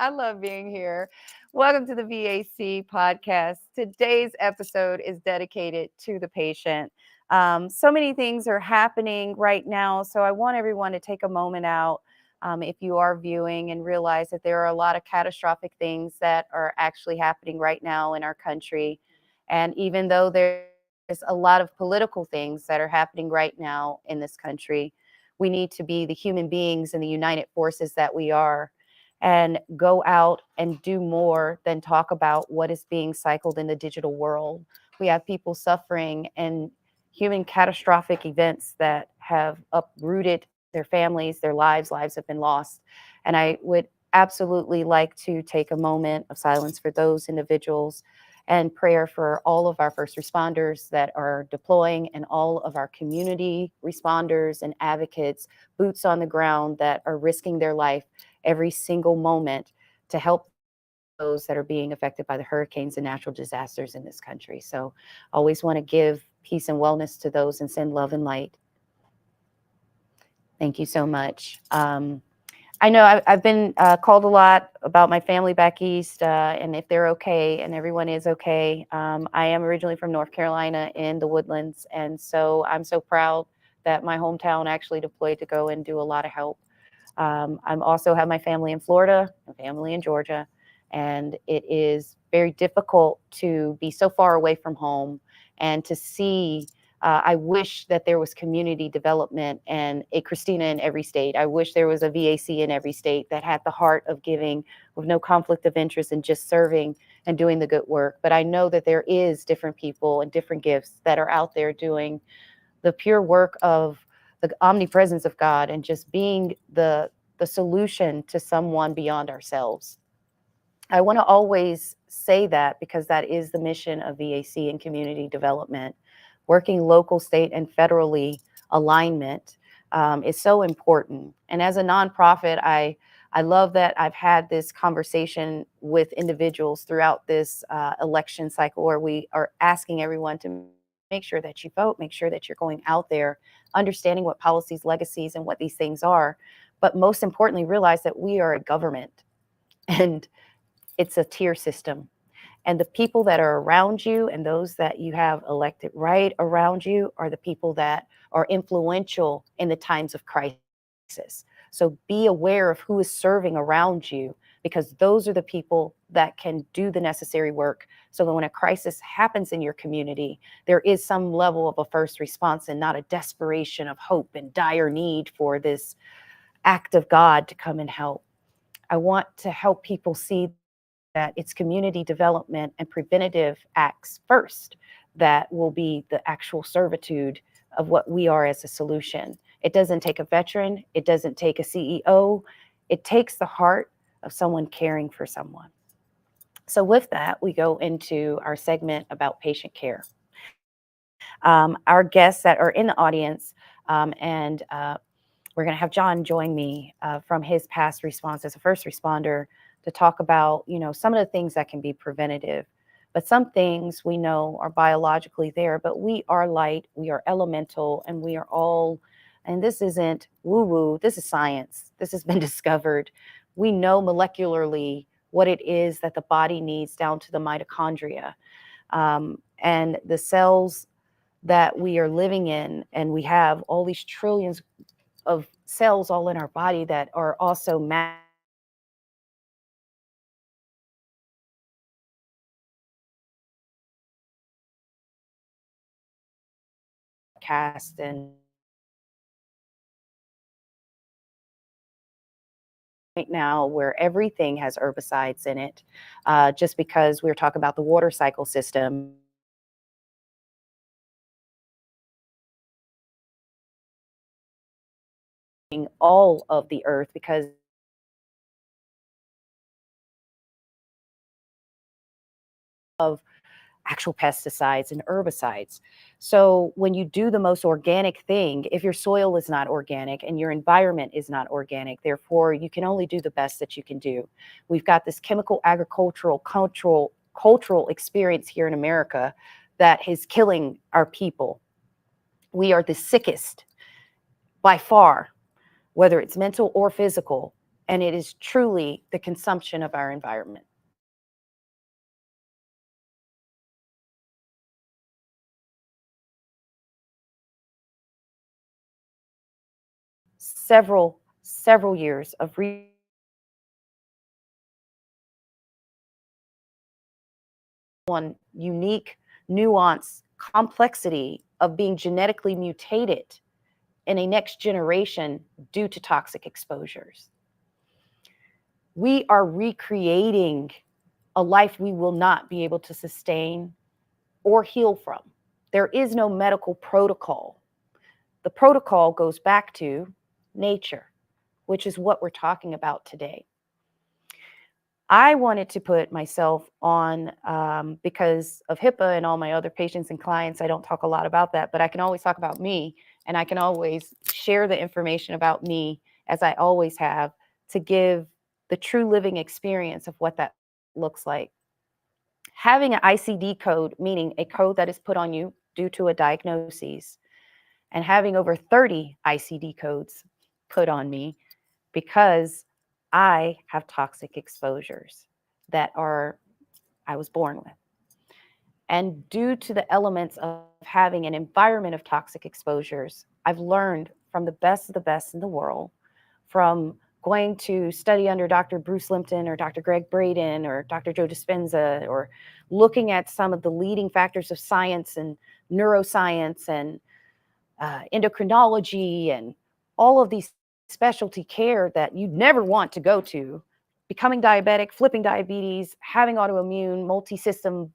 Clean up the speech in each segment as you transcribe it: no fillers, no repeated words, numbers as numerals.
I love being here. Welcome to the VAC Podcast. Today's episode is dedicated to the patient. So many things are happening right now, so I want everyone to take a moment out if you are viewing and realize that there are a lot of catastrophic things that are actually happening right now in our country. And even though there's a lot of political things that are happening right now in this country, we need to be the human beings and the united forces that we are and go out and do more than talk about what is being cycled in the digital world. We have people suffering and human catastrophic events that have uprooted their families, their lives have been lost. And I would absolutely like to take a moment of silence for those individuals and prayer for all of our first responders that are deploying and all of our community responders and advocates, boots on the ground that are risking their life every single moment to help those that are being affected by the hurricanes and natural disasters in this country. So always want to give peace and wellness to those and send love and light. Thank you so much. I know I've been called a lot about my family back east and if they're okay, and everyone is okay. I am originally from North Carolina in the Woodlands, and so I'm so proud that my hometown actually deployed to go and do a lot of help. I'm also have my family in Florida, my family in Georgia, and it is very difficult to be so far away from home and to see. I wish that there was community development and a Christina in every state. I wish there was a VAC in every state that had the heart of giving with no conflict of interest and just serving and doing the good work. But I know that there is different people and different gifts that are out there doing the pure work of the omnipresence of God and just being the solution to someone beyond ourselves. I want to always say that because that is the mission of VAC and community development. Working local, state, and federally alignment is so important. And as a nonprofit, I love that I've had this conversation with individuals throughout this election cycle where we are asking everyone to make sure that you vote, make sure that you're going out there, understanding what policies, legacies, and what these things are. But most importantly, realize that we are a government and it's a tier system. And the people that are around you and those that you have elected right around you are the people that are influential in the times of crisis. So be aware of who is serving around you, because those are the people that can do the necessary work so that when a crisis happens in your community, there is some level of a first response and not a desperation of hope and dire need for this act of God to come and help. I want to help people see that it's community development and preventative acts first that will be the actual servitude of what we are as a solution. It doesn't take a veteran. It doesn't take a CEO. It takes the heart of someone caring for someone. So with that, we go into our segment about patient care. Our guests that are in the audience, and we're going to have John join me from his past response as a first responder to talk about, some of the things that can be preventative. But some things we know are biologically there, but we are light, we are elemental, and we are all, and this isn't woo-woo, this is science. This has been discovered. We know molecularly what it is that the body needs down to the mitochondria. And the cells that we are living in, and we have all these trillions of cells all in our body that are also cast and right now where everything has herbicides in it, just because we're talking about the water cycle system. All of the earth because of actual pesticides and herbicides. So when you do the most organic thing, if your soil is not organic and your environment is not organic, therefore you can only do the best that you can do. We've got this chemical agricultural cultural experience here in America that is killing our people. We are the sickest by far, whether it's mental or physical. and it is truly the consumption of our environment. Several years of one unique nuance complexity of being genetically mutated in a next generation due to toxic exposures. We are recreating a life we will not be able to sustain or heal from. There is no medical protocol. The protocol goes back to nature, which is what we're talking about today. I wanted to put myself on, because of HIPAA and all my other patients and clients, I don't talk a lot about that, but I can always talk about me, and I can always share the information about me, as I always have, to give the true living experience of what that looks like. Having an ICD code, meaning a code that is put on you due to a diagnosis, and having over 30 ICD codes put on me because I have toxic exposures that I was born with. And due to the elements of having an environment of toxic exposures, I've learned from the best of the best in the world, from going to study under Dr. Bruce Limpton or Dr. Greg Braden or Dr. Joe Dispenza, or looking at some of the leading factors of science and neuroscience and endocrinology and all of these specialty care that you'd never want to go to, becoming diabetic, flipping diabetes, having autoimmune, multi-system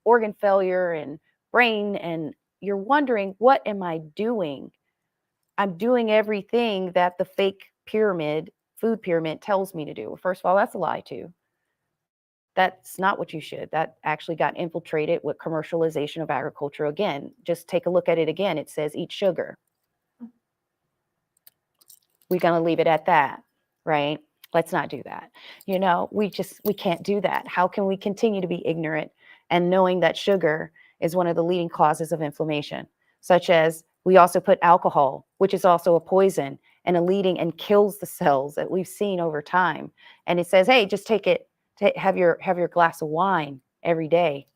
organ failure and brain, and you're wondering, what am I doing? I'm doing everything that the fake pyramid, food pyramid, tells me to do. Well, first of all, that's a lie too. That's not what you should. That actually got infiltrated with commercialization of agriculture. Again, just take a look at it again. It says eat sugar. We're going to leave it at that, right? Let's not do that. We can't do that. How can we continue to be ignorant and knowing that sugar is one of the leading causes of inflammation, such as we also put alcohol, which is also a poison and a leading and kills the cells that we've seen over time. And it says, hey, just take it, have your glass of wine every day.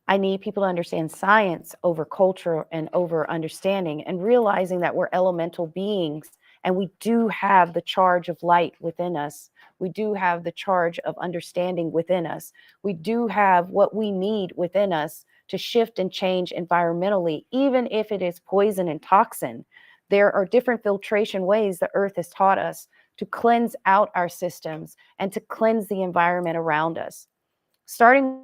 I need people to understand science over culture and over understanding, and realizing that we're elemental beings and we do have the charge of light within us. We do have the charge of understanding within us. We do have what we need within us to shift and change environmentally, even if it is poison and toxin. There are different filtration ways the earth has taught us to cleanse out our systems and to cleanse the environment around us. Starting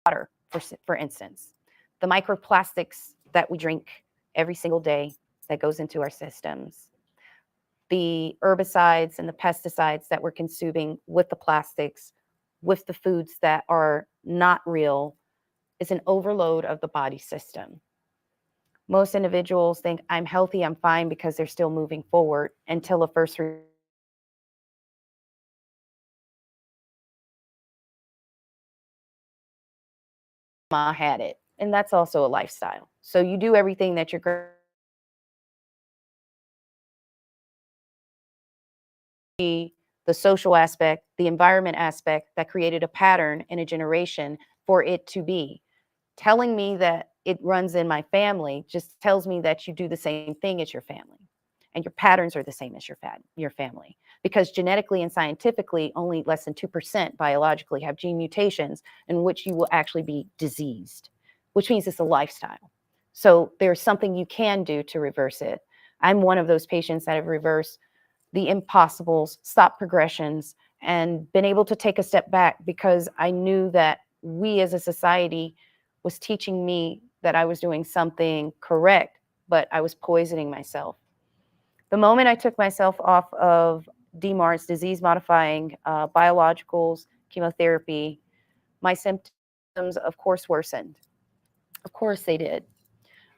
water, for instance, the microplastics that we drink every single day that goes into our systems, the herbicides and the pesticides that we're consuming with the plastics, with the foods that are not real, is an overload of the body system. Most individuals think I'm healthy, I'm fine, because they're still moving forward until a first had it. And that's also a lifestyle. So you do everything that your the social aspect, the environment aspect that created a pattern in a generation for it to be. Telling me that it runs in my family just tells me that you do the same thing as your family. And your patterns are the same as your family. Because genetically and scientifically, only less than 2% biologically have gene mutations in which you will actually be diseased, which means it's a lifestyle. So there's something you can do to reverse it. I'm one of those patients that have reversed the impossibles, stopped progressions, and been able to take a step back because I knew that we as a society was teaching me that I was doing something correct, but I was poisoning myself. The moment I took myself off of DMARDs, disease modifying biologicals, chemotherapy, my symptoms, of course, worsened. Of course, they did.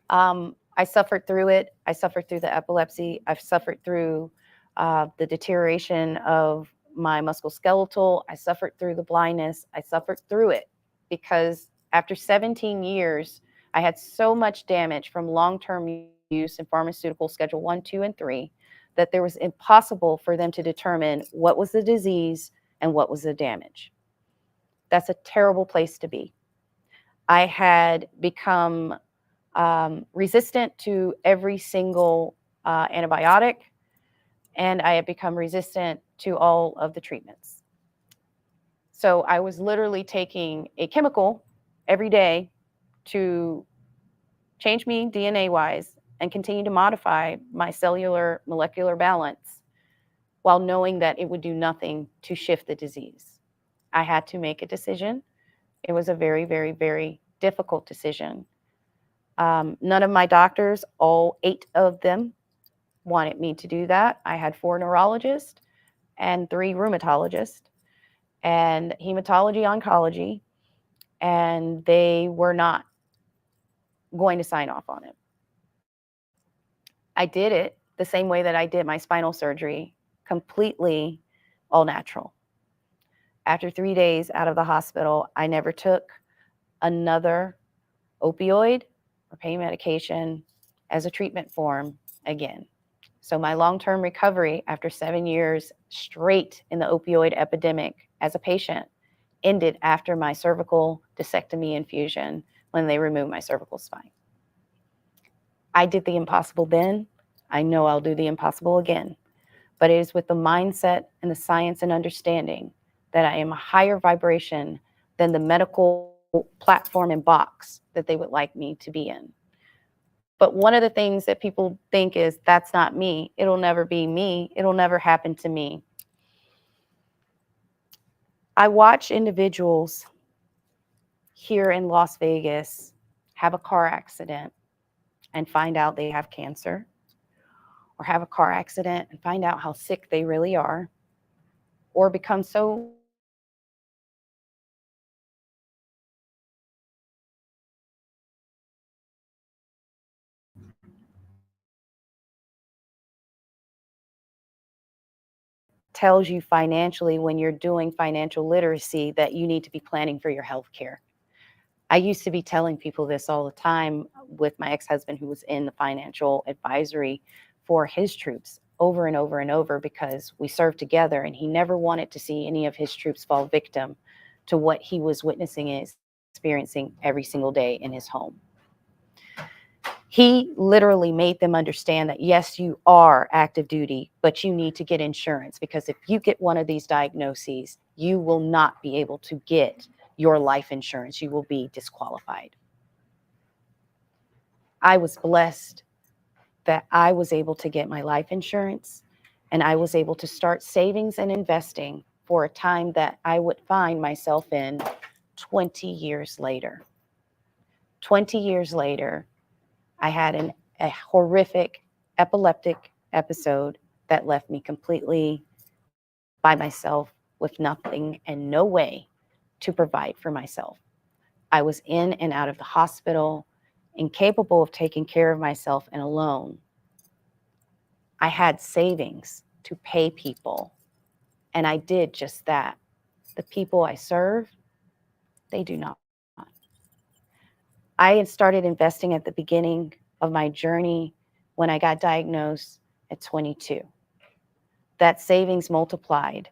I suffered through it. I suffered through the epilepsy. I've suffered through the deterioration of my musculoskeletal. I suffered through the blindness. I suffered through it because after 17 years, I had so much damage from long-term use in pharmaceutical schedule 1, 2, and 3 that there was impossible for them to determine what was the disease and what was the damage. That's a terrible place to be. I had become resistant to every single antibiotic, and I had become resistant to all of the treatments. So I was literally taking a chemical every day to change me DNA-wise and continue to modify my cellular molecular balance while knowing that it would do nothing to shift the disease. I had to make a decision. It was a very, very, very difficult decision. None of my doctors, all 8 of them, wanted me to do that. I had 4 neurologists and 3 rheumatologists and hematology oncology, and they were not going to sign off on it. I did it the same way that I did my spinal surgery, completely all natural. After 3 days out of the hospital, I never took another opioid or pain medication as a treatment form again. So my long-term recovery after 7 years straight in the opioid epidemic as a patient ended after my cervical discectomy infusion when they removed my cervical spine. I did the impossible then. I know I'll do the impossible again. But it is with the mindset and the science and understanding that I am a higher vibration than the medical platform and box that they would like me to be in. But one of the things that people think is, that's not me. It'll never be me. It'll never happen to me. I watch individuals here in Las Vegas have a car accident and find out they have cancer, or have a car accident and find out how sick they really are, or become so tells you financially when you're doing financial literacy that you need to be planning for your health care. I used to be telling people this all the time with my ex-husband, who was in the financial advisory for his troops over and over and over, because we served together and he never wanted to see any of his troops fall victim to what he was witnessing and experiencing every single day in his home. He literally made them understand that, yes, you are active duty, but you need to get insurance, because if you get one of these diagnoses, you will not be able to get your life insurance. You will be disqualified. I was blessed that I was able to get my life insurance, and I was able to start savings and investing for a time that I would find myself in 20 years later. 20 years later, I had a horrific epileptic episode that left me completely by myself with nothing and no way to provide for myself. I was in and out of the hospital, incapable of taking care of myself and alone. I had savings to pay people, and I did just that. The people I serve, they do not. I had started investing at the beginning of my journey when I got diagnosed at 22. That savings multiplied.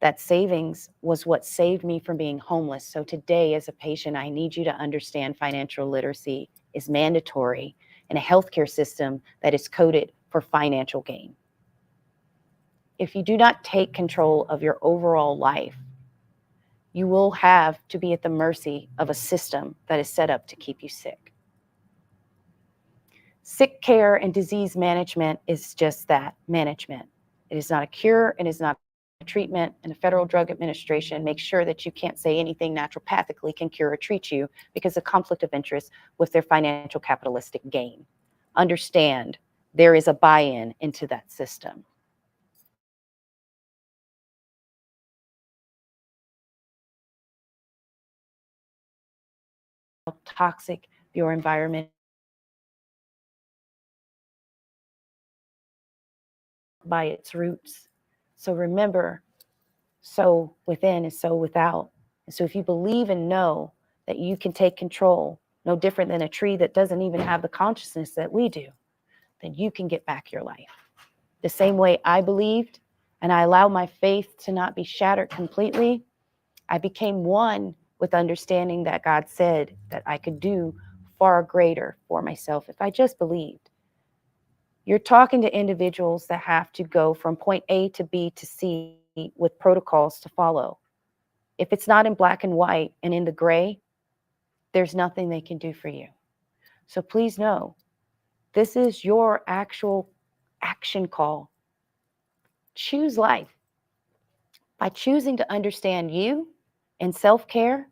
That savings was what saved me from being homeless. So today, as a patient, I need you to understand financial literacy is mandatory in a healthcare system that is coded for financial gain. If you do not take control of your overall life, you will have to be at the mercy of a system that is set up to keep you sick. Sick care and disease management is just that, management. It is not a cure, and it is not a treatment, and the Federal Drug Administration makes sure that you can't say anything naturopathically can cure or treat you because of conflict of interest with their financial capitalistic gain. Understand, there is a buy-in into that system. Toxic your environment by its roots. So remember, so within is so without. And so if you believe and know that you can take control, no different than a tree that doesn't even have the consciousness that we do, then you can get back your life. The same way I believed, and I allowed my faith to not be shattered completely, I became one with understanding that God said that I could do far greater for myself if I just believed. You're talking to individuals that have to go from point A to B to C with protocols to follow. If it's not in black and white and in the gray, there's nothing they can do for you. So please know, this is your actual action call. Choose life. By choosing to understand you and self-care,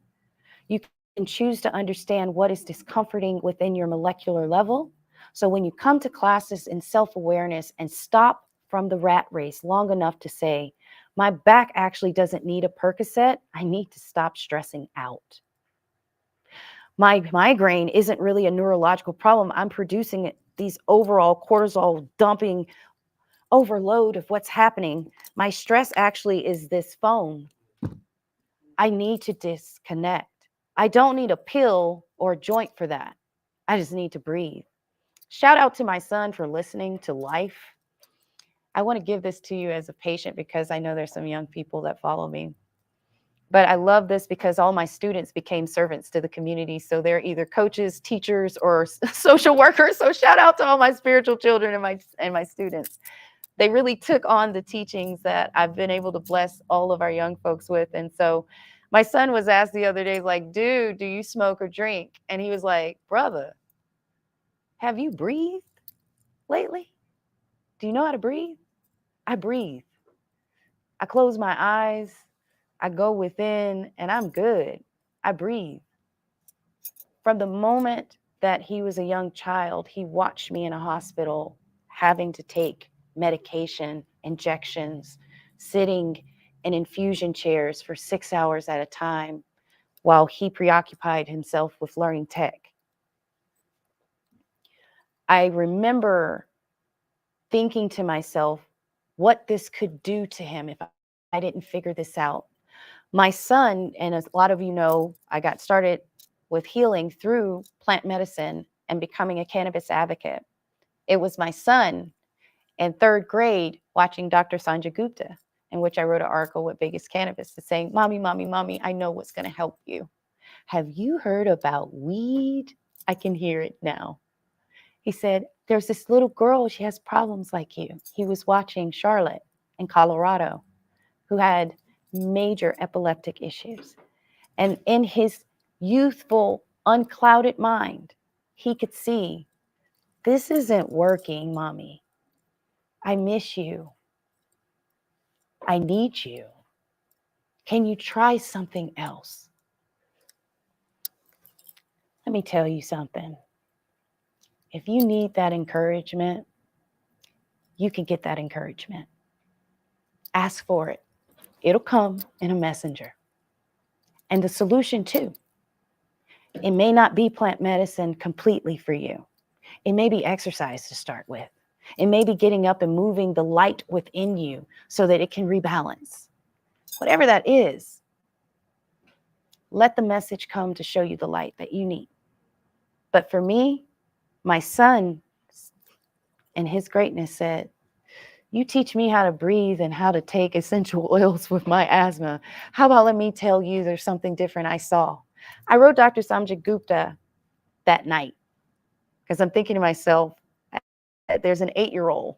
you can choose to understand what is discomforting within your molecular level. So when you come to classes in self-awareness and stop from the rat race long enough to say, my back actually doesn't need a Percocet, I need to stop stressing out. My migraine isn't really a neurological problem. I'm producing these overall cortisol dumping overload of what's happening. My stress actually is this phone. I need to disconnect. I don't need a pill or a joint for that. I just need to breathe. Shout out to my son for listening to life. I want to give this to you as a patient because I know there's some young people that follow me. But I love this because all my students became servants to the community. So they're either coaches, teachers, or social workers. So shout out to all my spiritual children and my students. They really took on the teachings that I've been able to bless all of our young folks with. And so my son was asked the other day, like, dude, do you smoke or drink? And he was like, brother, have you breathed lately? Do you know how to breathe? I breathe. I close my eyes. I go within and I'm good. I breathe. From the moment that he was a young child, he watched me in a hospital having to take medication, injections, sitting in infusion chairs for 6 hours at a time while he preoccupied himself with learning tech. I remember thinking to myself what this could do to him if I didn't figure this out. My son, and as a lot of you know, I got started with healing through plant medicine and becoming a cannabis advocate. It was my son in third grade watching Dr. Sanjay Gupta, in which I wrote an article with Vegas Cannabis to saying, mommy, mommy, mommy, I know what's going to help you. Have you heard about weed? I can hear it now. He said, there's this little girl, she has problems like you. He was watching Charlotte in Colorado, who had major epileptic issues. And in his youthful, unclouded mind, he could see, this isn't working, mommy. I miss you. I need you. Can you try something else? Let me tell you something. If you need that encouragement, you can get that encouragement. Ask for it. It'll come in a messenger. And the solution too. It may not be plant medicine completely for you. It may be exercise to start with. It may be getting up and moving the light within you so that it can rebalance. Whatever that is, let the message come to show you the light that you need. But for me, my son, in his greatness, said, you teach me how to breathe and how to take essential oils with my asthma. How about let me tell you there's something different I saw? I wrote Dr. Samjit Gupta that night because I'm thinking to myself, there's an 8-year-old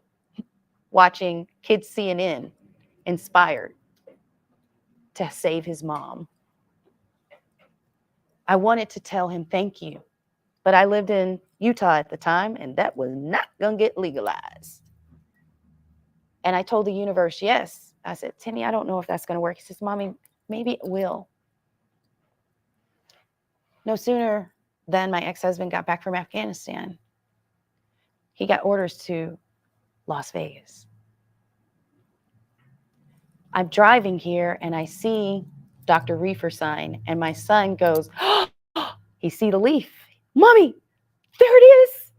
watching kids CNN inspired to save his mom. I wanted to tell him thank you, but I lived in Utah at the time, and that was not going to get legalized. And I told the universe, yes. I said, Timmy, I don't know if that's going to work. He says, Mommy, maybe it will. No sooner than my ex-husband got back from Afghanistan, he got orders to Las Vegas. I'm driving here and I see Dr. Reefer sign, and my son goes, oh, he see the leaf. Mommy, there it is.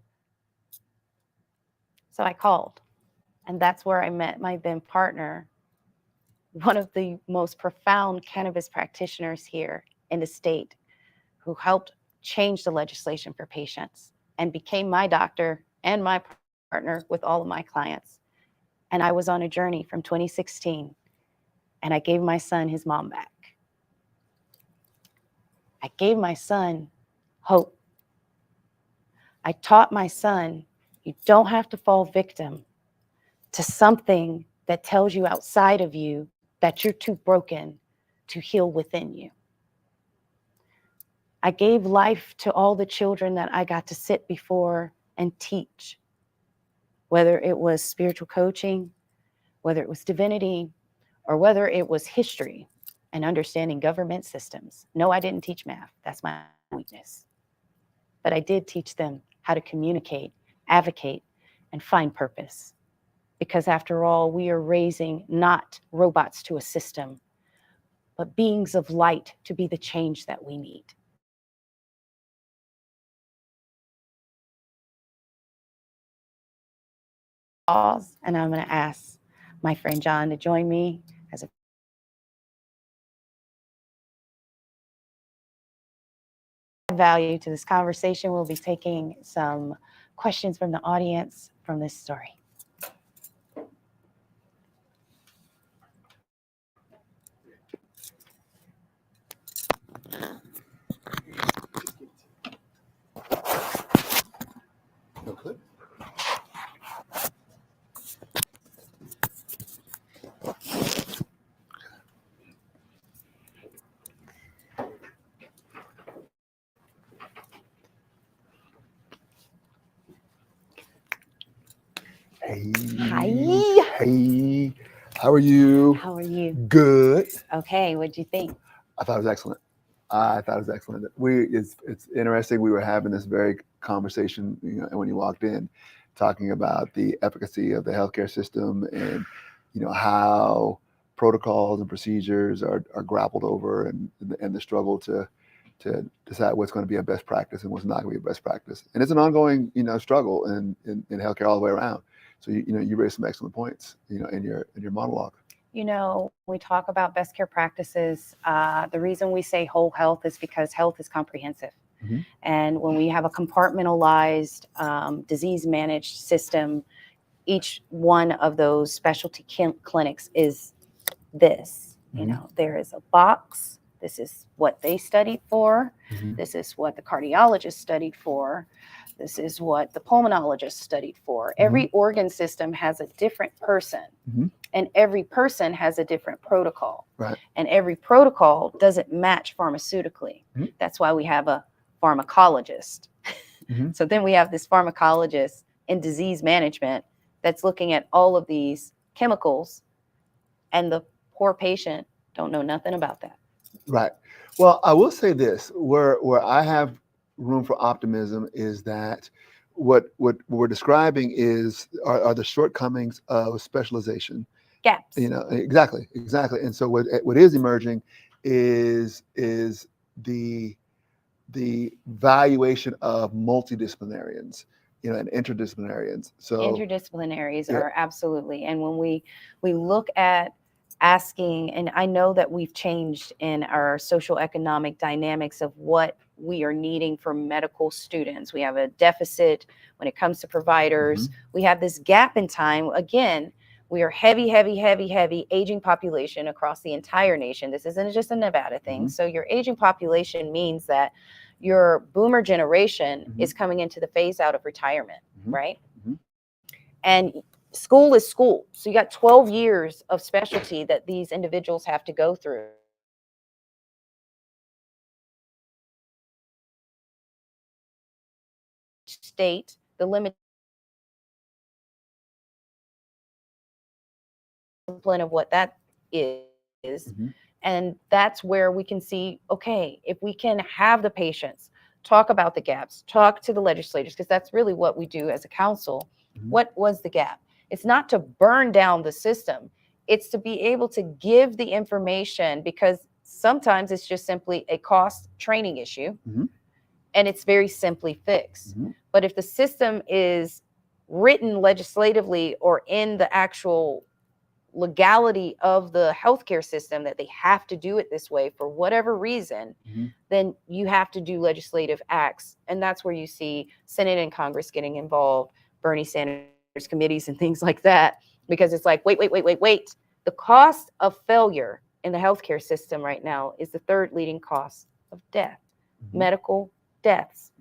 So I called, and that's where I met my then partner, one of the most profound cannabis practitioners here in the state, who helped change the legislation for patients and became my doctor and my partner with all of my clients. And I was on a journey from 2016, and I gave my son his mom back. I gave my son hope. I taught my son, you don't have to fall victim to something that tells you outside of you that you're too broken to heal within you. I gave life to all the children that I got to sit before and teach, whether it was spiritual coaching, whether it was divinity, or whether it was history and understanding government systems. No, I didn't teach math. That's my weakness. But I did teach them how to communicate, advocate, and find purpose. Because after all, we are raising not robots to a system, but beings of light to be the change that we need. And I'm going to ask my friend John to join me as a value to this conversation. We'll be taking some questions from the audience from this story. Okay. Hey. Hi. Hey. How are you? How are you? Good. Okay. What'd you think? I thought it was excellent. It's interesting. We were having this very conversation, when you walked in, talking about the efficacy of the healthcare system and, how protocols and procedures are grappled over and the struggle to decide what's going to be a best practice and what's not going to be a best practice. And it's an ongoing, struggle in healthcare all the way around. So, you raised some excellent points, in your monologue. When we talk about best care practices, the reason we say whole health is because health is comprehensive. Mm-hmm. And when we have a compartmentalized, disease managed system, each one of those specialty clinics is this. Mm-hmm. There is a box. This is what they studied for. Mm-hmm. This is what the cardiologist studied for. This is what the pulmonologist studied for. Mm-hmm. Every organ system has a different person. Mm-hmm. And every person has a different protocol. Right. And every protocol doesn't match pharmaceutically. Mm-hmm. That's why we have a pharmacologist. Mm-hmm. So then we have this pharmacologist in disease management that's looking at all of these chemicals, and the poor patient don't know nothing about that. Right. Well, I will say this, where I have room for optimism is that what we're describing are the shortcomings of specialization. Gaps. Exactly. And so what is emerging is the valuation of multidisciplinarians, and interdisciplinarians. So interdisciplinaries are absolutely. And when we look at asking, and I know that we've changed in our social economic dynamics of what we are needing for medical students. We have a deficit when it comes to providers. We have this gap in time. Again, we are heavy aging population across the entire nation. This isn't just a Nevada thing. So your aging population means that your boomer generation is coming into the phase out of retirement, right? And school is school. So you got 12 years of specialty that these individuals have to go through. State, the limit of what that is. And that's where we can see, okay, if we can have the patients talk about the gaps, talk to the legislators, because that's really what we do as a council. What was the gap? It's not to burn down the system. It's to be able to give the information, because sometimes it's just simply a cost training issue and it's very simply fixed. But if the system is written legislatively or in the actual legality of the healthcare system that they have to do it this way for whatever reason, then you have to do legislative acts. And that's where you see Senate and Congress getting involved, Bernie Sanders committees and things like that, because it's like, wait. The cost of failure in the healthcare system right now is the third leading cause of death, medical deaths.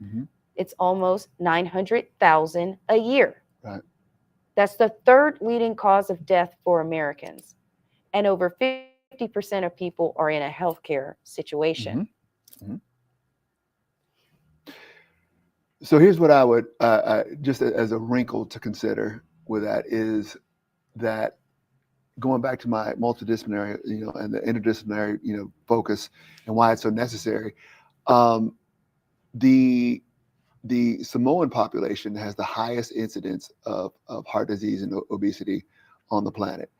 It's almost 900,000 a year. Right. That's the third leading cause of death for Americans. And over 50% of people are in a healthcare situation. So here's what I would, just as a wrinkle to consider with that, is that going back to my multidisciplinary, and the interdisciplinary, focus and why it's so necessary. The Samoan population has the highest incidence of heart disease and obesity on the planet.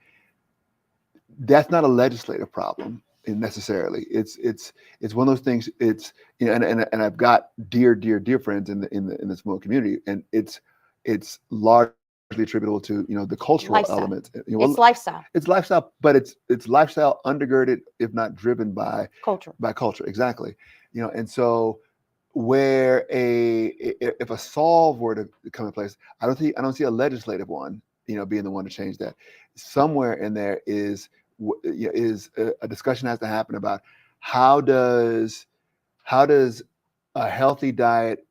That's not a legislative problem necessarily. It's one of those things. It's and I've got dear friends in the Samoan community, and it's largely attributable to the cultural Lifestyle. elements. It's lifestyle. It's lifestyle, but it's lifestyle undergirded, if not driven by Culture. By culture, exactly. And so where if a solve were to come in place, I don't see a legislative one, being the one to change that. Somewhere in there is a discussion has to happen about how does a healthy diet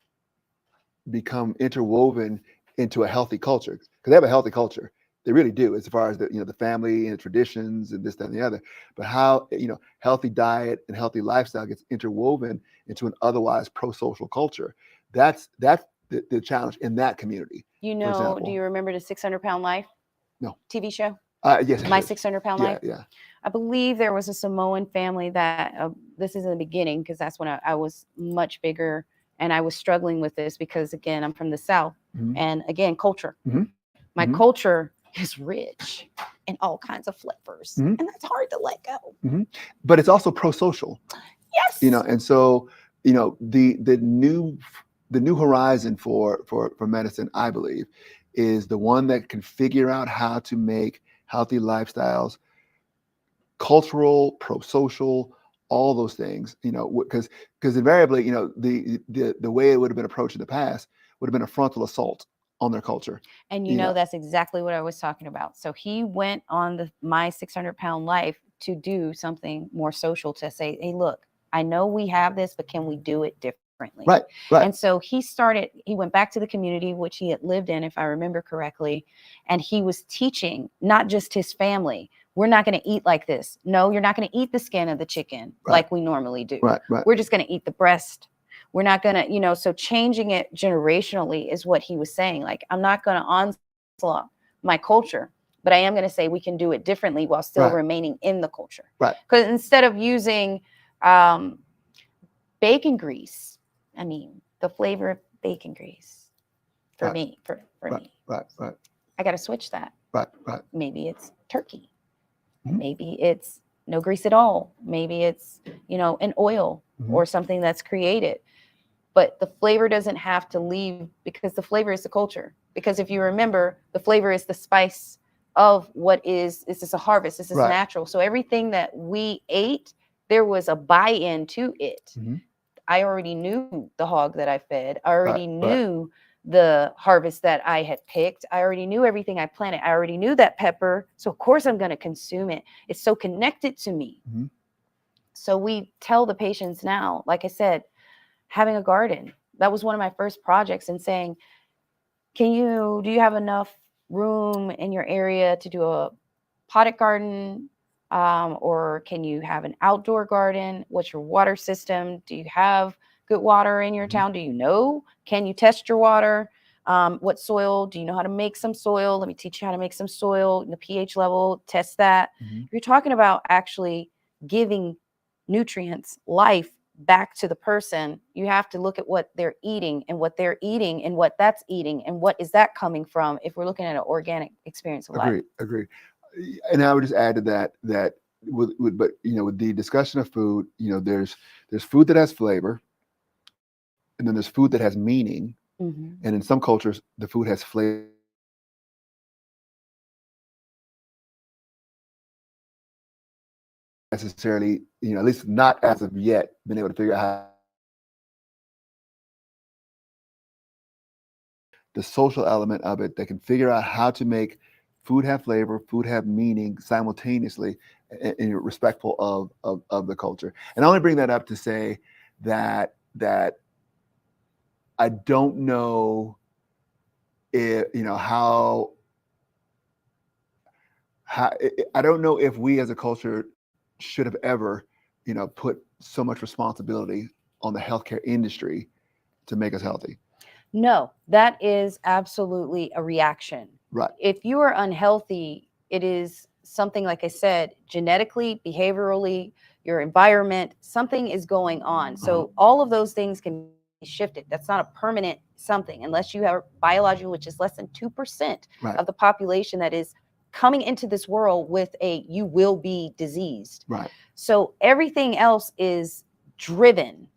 become interwoven into a healthy culture, because they have a healthy culture. They really do, as far as the family and the traditions and this, that, and the other. But how healthy diet and healthy lifestyle gets interwoven into an otherwise pro-social culture. That's the challenge in that community. Do you remember the 600-Pound Life? No. TV show? Yes. My 600-Pound Life? Yeah. I believe there was a Samoan family that, this is in the beginning, because that's when I was much bigger and I was struggling with this because, again, I'm from the South. And again, culture. My culture is rich in all kinds of flavors, and that's hard to let go. But it's also pro-social. Yes. And so the new horizon for medicine, I believe, is the one that can figure out how to make healthy lifestyles cultural, pro-social, all those things. Because invariably, the way it would have been approached in the past would have been a frontal assault on their culture. And that's exactly what I was talking about. So he went on my 600-Pound Life to do something more social, to say, hey, look, I know we have this, but can we do it differently? Right. And so he went back to the community, which he had lived in, if I remember correctly. And he was teaching not just his family, we're not going to eat like this. No, you're not going to eat the skin of the chicken like we normally do. Right. We're just going to eat the breast. We're not going to, so changing it generationally is what he was saying. Like, I'm not going to onslaught my culture, but I am going to say we can do it differently while still remaining in the culture. Right. Because instead of using bacon grease, the flavor of bacon grease for me, for me. Right. I got to switch that. Right. Maybe it's turkey. Maybe it's no grease at all. Maybe it's, an oil or something that's created. But the flavor doesn't have to leave, because the flavor is the culture. Because if you remember, the flavor is the spice of what is a harvest. This is natural. So everything that we ate, there was a buy-in to it. I already knew the hog that I fed. I already Right. knew the harvest that I had picked. I already knew everything I planted. I already knew that pepper. So of course I'm going to consume it. It's so connected to me. Mm-hmm. So we tell the patients now, like I said, having a garden. That was one of my first projects, and saying, do you have enough room in your area to do a potted garden? Or can you have an outdoor garden? What's your water system? Do you have good water in your town? Do you know? Can you test your water? What soil? Do you know how to make some soil? Let me teach you how to make some soil, the pH level, test that. Mm-hmm. You're talking about actually giving nutrients, life back to the person. You have to look at what they're eating and what that's eating and what is that coming from, if we're looking at an organic experience of life. Agreed. And I would just add to that with the discussion of food, there's food that has flavor, and then there's food that has meaning. Mm-hmm. And in some cultures, the food has flavor. Necessarily, at least not as of yet, been able to figure out how the social element of it. They can figure out how to make food have flavor, food have meaning simultaneously, and respectful of the culture. And I only bring that up to say that I don't know if how I don't know if we as a culture should have ever put so much responsibility on the healthcare industry to make us healthy. No, that is absolutely a reaction. Right. If you are unhealthy, it is something, like I said, genetically, behaviorally, your environment, something is going on. So all of those things can be shifted. That's not a permanent something, unless you have biological, which is less than 2% Right. of the population that is coming into this world with you will be diseased. Right. So everything else is driven.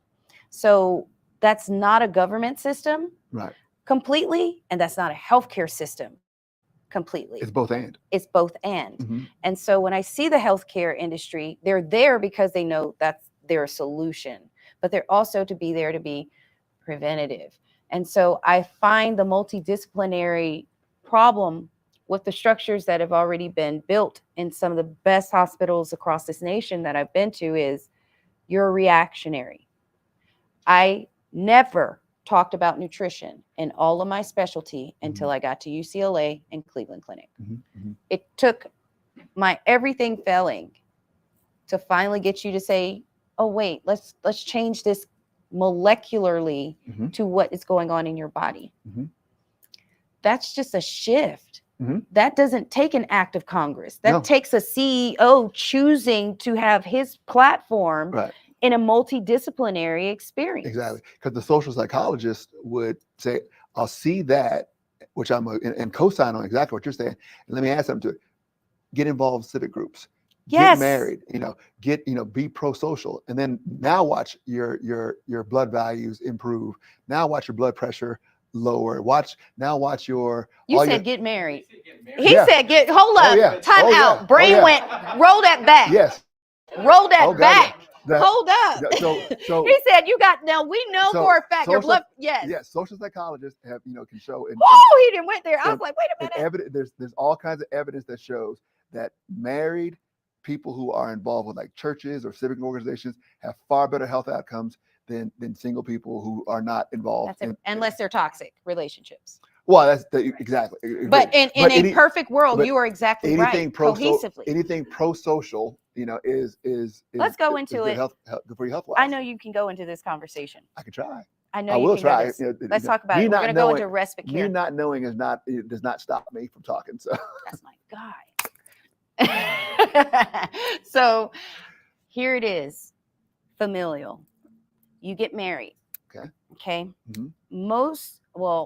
So that's not a government system. Right. Completely, and that's not a healthcare system completely. It's both and. It's both and. Mm-hmm. And so when I see the healthcare industry, they're there because they know that's their solution, but they're also to be preventative. And so I find the multidisciplinary problem with the structures that have already been built in some of the best hospitals across this nation that I've been to is you're reactionary. I never talked about nutrition in all of my specialty until I got to UCLA and Cleveland Clinic. Mm-hmm. It took my everything failing to finally get you to say, oh, wait, let's change this molecularly to what is going on in your body. Mm-hmm. That's just a shift. Mm-hmm. That doesn't take an act of Congress. That takes a CEO choosing to have his platform in a multidisciplinary experience. Exactly. Because the social psychologist would say, I'll see that, which and co-sign on exactly what you're saying. And let me add something to it. Get involved in civic groups. Yes. Get married, be pro-social. And then now watch your blood values improve. Now watch your blood pressure lower. Watch your. You said get married. He said hold up. Time out. Brain went, roll that back. Yes. Roll that back. Hold up. So he said now we know for a fact your blood. Yes, social psychologists have can show. He didn't went there. I was like, wait a minute. There's all kinds of evidence that shows that married people who are involved with like churches or civic organizations have far better health outcomes than single people who are not involved. Unless they're toxic relationships. Well, that's exactly. But in a perfect world, you are exactly right. Cohesively, anything pro-social, is. Let's go into it. Good for your health. I know you can go into this conversation. I can try. I know I will try. Let's talk about it. We're going to go into respite care. You not knowing does not stop me from talking. So that's my guy. So here it is. Familial. You get married. Okay. Mm-hmm.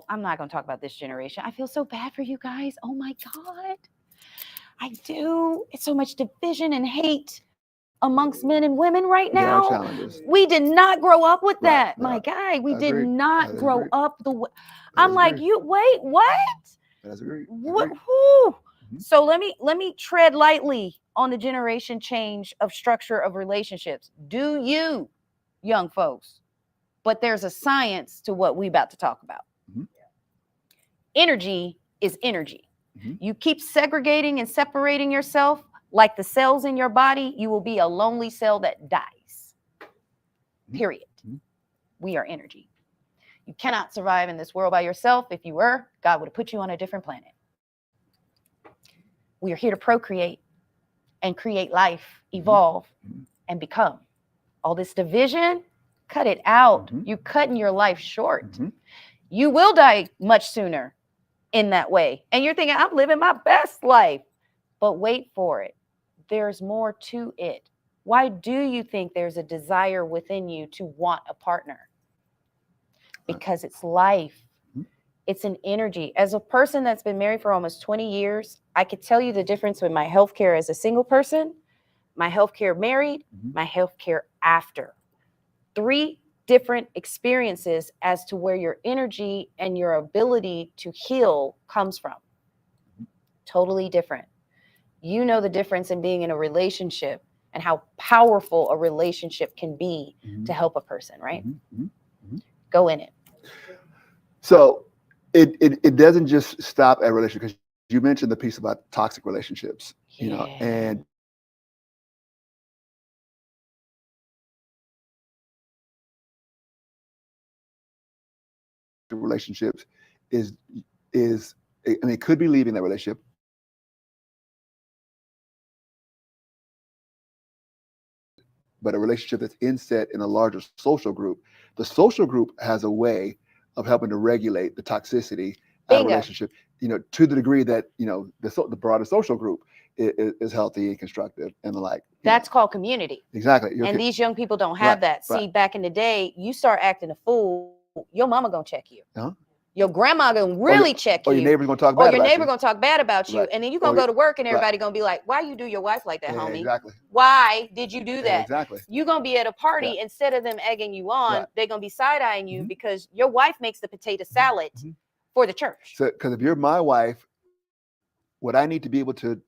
I'm not going to talk about this generation. I feel so bad for you guys. Oh my God. I do. It's so much division and hate amongst men and women right now. We did not grow up with that, my guy. We did not grow up the way. I'm like, wait, what? That's agreed. What? Mm-hmm. So let me tread lightly on the generation change of structure of relationships. Do you, young folks, but there's a science to what we about to talk about. Mhm. Energy is energy. Mhm. You keep segregating and separating yourself like the cells in your body, you will be a lonely cell that dies. Period. Mhm. We are energy. You cannot survive in this world by yourself. If you were, God would have put you on a different planet. We are here to procreate and create life, evolve, Mhm. and become. All this division, cut it out. Mhm. You're cutting your life short. Mhm. You will die much sooner in that way. And you're thinking, I'm living my best life. But wait for it. There's more to it. Why do you think there's a desire within you to want a partner? Because it's life. Mhm. It's an energy. As a person that's been married for almost 20 years, I could tell you the difference with my healthcare as a single person, my healthcare married, Mhm. my healthcare after. 3 different experiences as to where your energy and your ability to heal comes from. Totally different. You know the difference in being in a relationship and how powerful a relationship can be Mhm. to help a person, right? Mhm. Mhm. Go in it. So it doesn't just stop at relationships, because you mentioned the piece about toxic relationships, and the relationships is is I mean, it could be leaving that relationship, but a relationship that's inset in a larger social group. The social group has a way of helping to regulate the toxicity out of Bingo. relationship, to the degree that, the broader social group is healthy and constructive and the like. That's called community. Exactly. And these young people don't have Right, that. See, right. back in the day, you start acting a fool, your mama gonna check you. Uh-huh. Your grandma gonna really check you. Or your neighbor's gonna talk Or bad your about neighbor you. gonna talk bad about you. Right. And then you're Or gonna go to work and right. everybody gonna be like, why you do your wife like that, homie? Exactly. Why did you do that? Exactly. You're gonna be at a party, instead of them egging you on, Right. they're gonna be side-eyeing you Mhm. because your wife makes the potato salad Mhm. for the church. So, because if you're my wife, what I need to be able to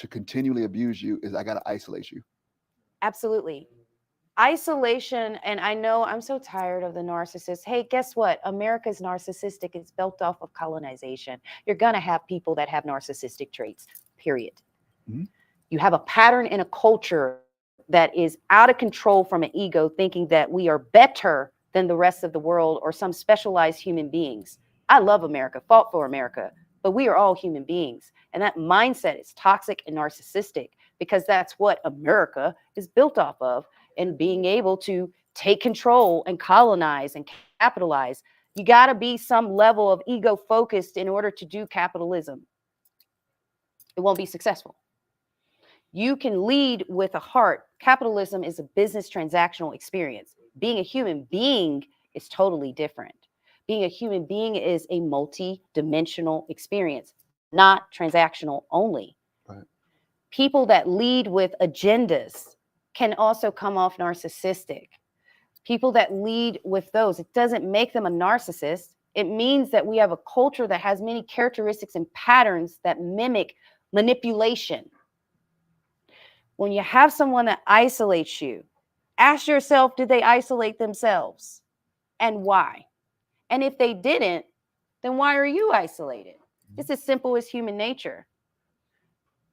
continually abuse you is I got to isolate you. Absolutely. Isolation, and I know I'm so tired of the narcissist. Hey, guess what? America's narcissistic is built off of colonization. You're going to have people that have narcissistic traits, period. Mhm. You have a pattern in a culture that is out of control from an ego, thinking that we are better than the rest of the world or some specialized human beings. I love America, fought for America, but we are all human beings. And that mindset is toxic and narcissistic because that's what America is built off of. And being able to take control and colonize and capitalize, you got to be some level of ego focused in order to do capitalism. It won't be successful. You can lead with a heart. Capitalism is a business transactional experience. Being a human being is totally different. Being a human being is a multi-dimensional experience, not transactional only. Right. People that lead with agendas can also come off narcissistic. People that lead with those, it doesn't make them a narcissist. It means that we have a culture that has many characteristics and patterns that mimic manipulation. When you have someone that isolates you, ask yourself, did they isolate themselves? And why? And if they didn't, then why are you isolated? It's as simple as human nature.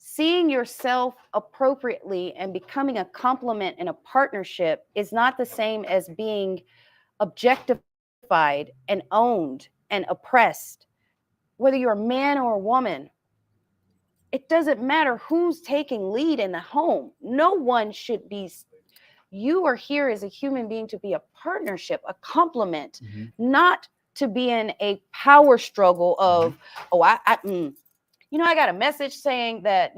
Seeing yourself appropriately and becoming a complement in a partnership is not the same as being objectified and owned and oppressed. Whether you're a man or a woman, it doesn't matter who's taking lead in the home. No one should be. You are here as a human being to be a partnership, a complement, not to be in a power struggle of, I got a message saying that,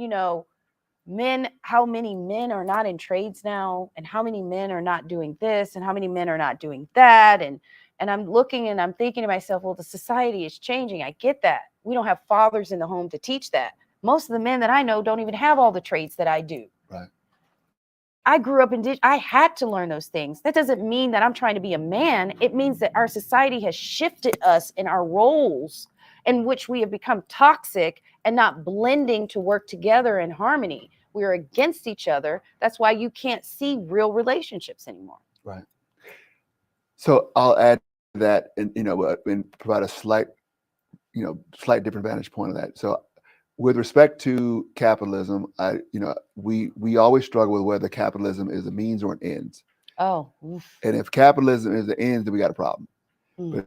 men, how many men are not in trades now, and how many men are not doing this, and how many men are not doing that. And I'm looking and I'm thinking to myself, well, the society is changing. I get that. We don't have fathers in the home to teach that. Most of the men that I know don't even have all the trades that I do. Right. I grew up I had to learn those things. That doesn't mean that I'm trying to be a man. It means that our society has shifted us in our roles in which we have become toxic and not blending to work together in harmony. We're against each other. That's why you can't see real relationships anymore. Right. So I'll add to that, and and provide a slight different vantage point of that. So with respect to capitalism, we always struggle with whether capitalism is a means or an ends. Oh, oof. And if capitalism is the ends, then we got a problem. Mm. But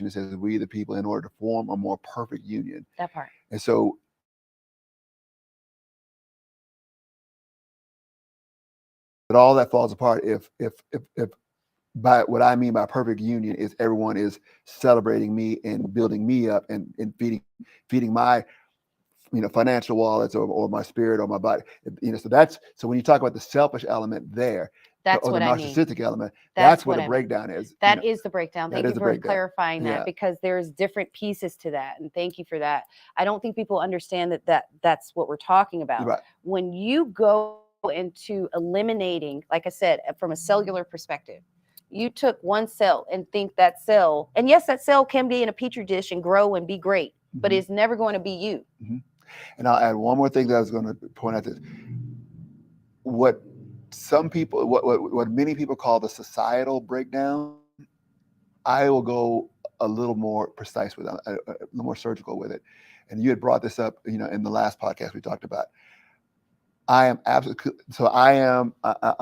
it says we the people in order to form a more perfect union. That part. And so but all that falls apart if by what I mean by perfect union is everyone is celebrating me and building me up and feeding my financial wallets or my spirit or my body. So when you talk about the selfish element there, That's or what the I mean. narcissistic element, That's that's what what a I mean. breakdown is. That is the breakdown. that Thank is you the for breakdown. clarifying that, Yeah. because there's different pieces to that. And thank you for that. I don't think people understand that's what we're talking about. Right. When you go into eliminating, like I said, from a cellular perspective, you took one cell and think that cell, and yes, that cell can be in a petri dish and grow and be great, but Mhm. it's never going to be you. And I'll add one more thing that I was going to point out. This what many people call the societal breakdown, I will go a little more precise with it, a little more surgical with it. And you had brought this up, in the last podcast we talked about. I'm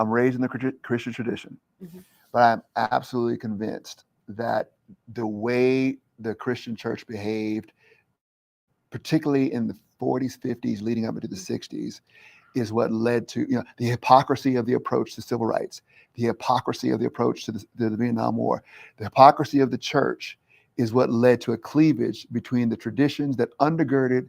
raised in the Christian tradition, Mhm. but I'm absolutely convinced that the way the Christian church behaved, particularly in the 40s, 50s, leading up into the 60s, is what led to the hypocrisy of the approach to civil rights, the hypocrisy of the approach to the Vietnam War, the hypocrisy of the church is what led to a cleavage between the traditions that undergirded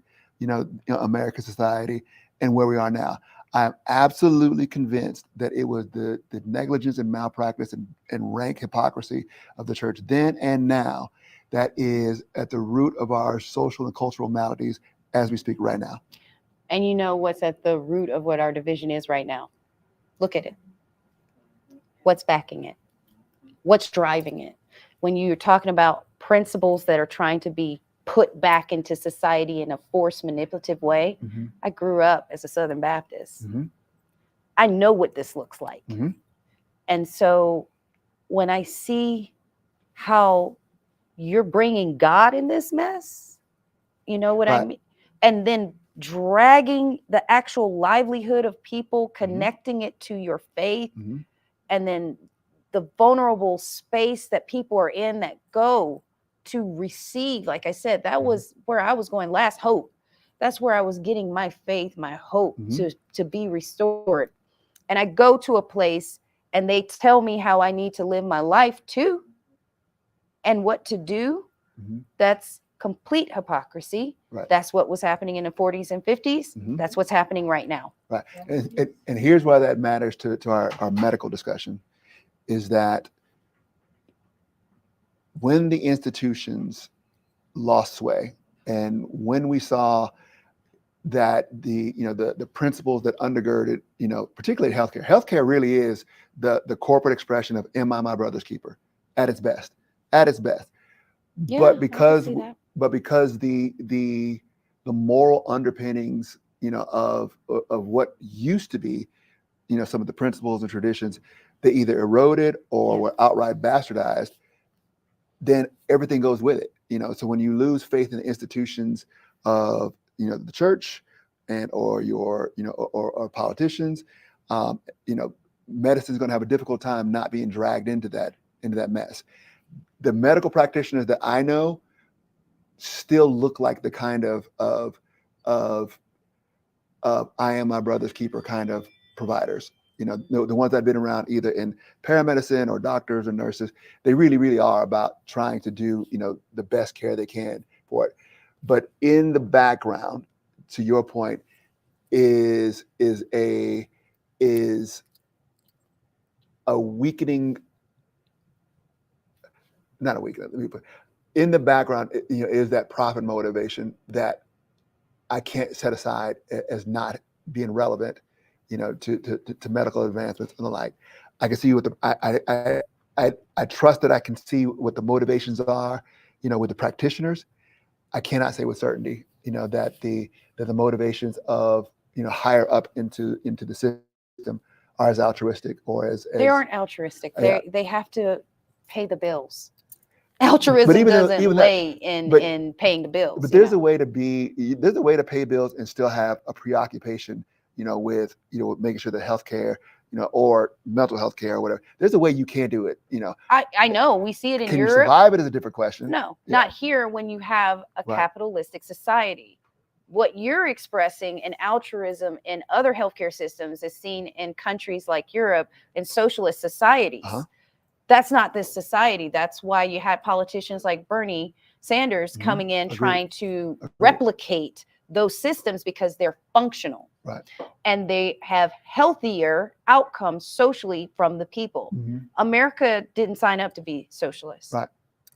American society and where we are now. I'm absolutely convinced that it was the negligence and malpractice and rank hypocrisy of the church then and now that is at the root of our social and cultural maladies as we speak right now. And you know what's at the root of what our division is right now? Look at it. What's backing it? What's driving it? When you're talking about principles that are trying to be put back into society in a forced, manipulative way, Mm-hmm. I grew up as a Southern Baptist. Mm-hmm. I know what this looks like. Mm-hmm. And so when I see how you're bringing God in this mess, you know what I Right. mean? And then dragging the actual livelihood of people, connecting it to your faith, Mm-hmm. and then the vulnerable space that people are in that go to receive. Like I said, that was where I was going last, hope. That's where I was getting my faith, my hope to be restored. And I go to a place and they tell me how I need to live my life too and what to do. Mm-hmm. That's complete hypocrisy. Right. That's what was happening in the 40s and 50s. Mm-hmm. That's what's happening right now. Right. And here's why that matters to our medical discussion is that when the institutions lost sway and when we saw that the principles that undergirded, particularly healthcare really is the corporate expression of am I my brother's keeper at its best. Yeah, but because the moral underpinnings of what used to be some of the principles and traditions, they either eroded or were outright bastardized, then everything goes with it. So when you lose faith in the institutions of the church and or your or politicians, medicine is going to have a difficult time not being dragged into that mess. The medical practitioners that I know still look like the kind of I am my brother's keeper kind of providers. The ones that have been around either in paramedicine or doctors or nurses, they really, really are about trying to do, the best care they can for it. But in the background, to your point, is a weakening, not a weakening, let me put, in the background, is that profit motivation that I can't set aside as not being relevant, to medical advancements and the like. I can see what I trust that I can see what the motivations are, with the practitioners. I cannot say with certainty, that the motivations of higher up into the system are as altruistic or as they aren't altruistic. Yeah. They have to pay the bills. But Altruism even doesn't that- lay in but- in paying the bills. But you there's know? a way to pay bills and still have a preoccupation, with making sure that healthcare, or mental health care or whatever. There's a way you can do it. I know we see it in Can you Europe. survive it is a different question. No, Yeah. not here when you have a Right. capitalistic society. What you're expressing in altruism in other healthcare systems is seen in countries like Europe and socialist societies. Uh-huh. That's not this society. That's why you had politicians like Bernie Sanders Mhm. coming in Agreed. trying to Agreed. replicate those systems because they're functional. Right. And they have healthier outcomes socially from the people. Mhm. America didn't sign up to be socialist. Right.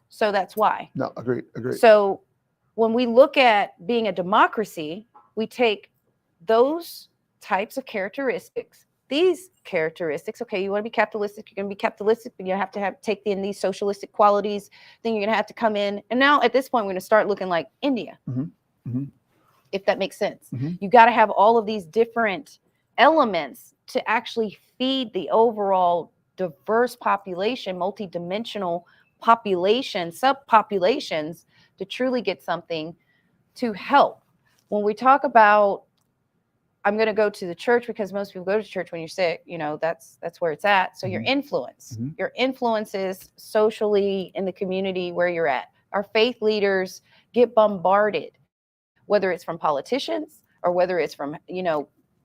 So that's why. No, agreed. So when we look at being a democracy, we take those types of characteristics, these characteristics. Okay, you want to be capitalistic, you're going to be capitalistic, but you have to take in these socialistic qualities. Then you're going to have to come in. And now at this point, we're going to start looking like India, Mhm. Mhm. if that makes sense. Mhm. You got to have all of these different elements to actually feed the overall diverse population, multidimensional population, subpopulations, to truly get something to help. When we talk about, I'm going to go to the church because most people go to church when you're sick, that's where it's at. So your influence, Mhm. your influence is socially in the community where you're at. Our faith leaders get bombarded, whether it's from politicians or whether it's from,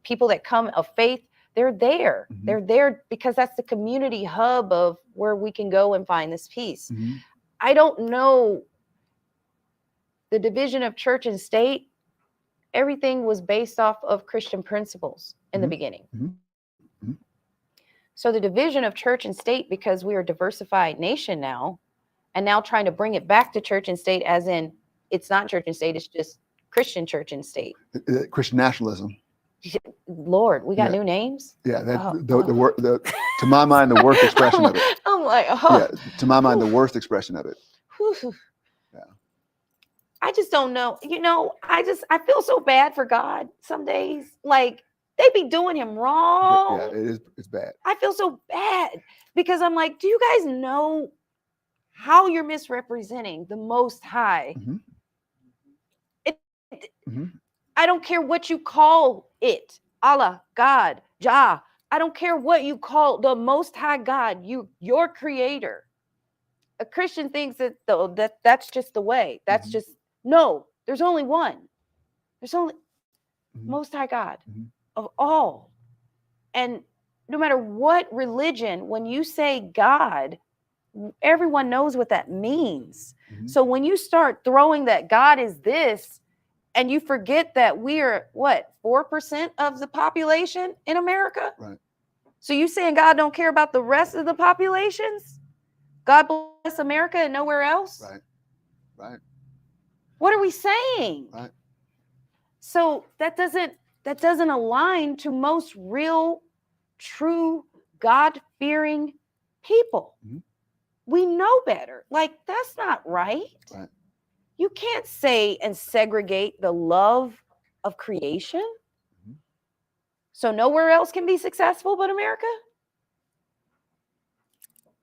people that come of faith. They're there. Mhm. They're there because that's the community hub of where we can go and find this peace. Mhm. I don't know the division of church and state. Everything was based off of Christian principles in the Mhm. beginning. Mhm. Mhm. So the division of church and state, because we are a diversified nation now, and now trying to bring it back to church and state, as in it's not church and state, it's just Christian church and state. Christian nationalism. Lord, we got Yeah. new names. Yeah, that Oh, to my mind, the worst expression of it. I'm like, Yeah, to my mind, the worst expression of it. Whew. Yeah. I just don't know. I feel so bad for God some days. Like they be doing him wrong. Yeah, it's bad. I feel so bad because I'm like, do you guys know how you're misrepresenting the Most High? Mhm. Mhm. I don't care what you call it. Allah, God, Jah. I don't care what you call the Most High God, your creator. A Christian thinks that's just the way. That's Mhm. just, no, there's only one. There's only Mhm. Most High God Mhm. of all. And no matter what religion, when you say God, everyone knows what that means. Mhm. So when you start throwing that God is this, and you forget that we are 4% of the population in America? Right. So you saying God don't care about the rest of the populations? God bless America and nowhere else? Right. What are we saying? Right. So that doesn't align to most real, true, God-fearing people. Mhm. We know better. Like, that's not right. Right. You can't say and segregate the love of creation. Mhm. So nowhere else can be successful but America?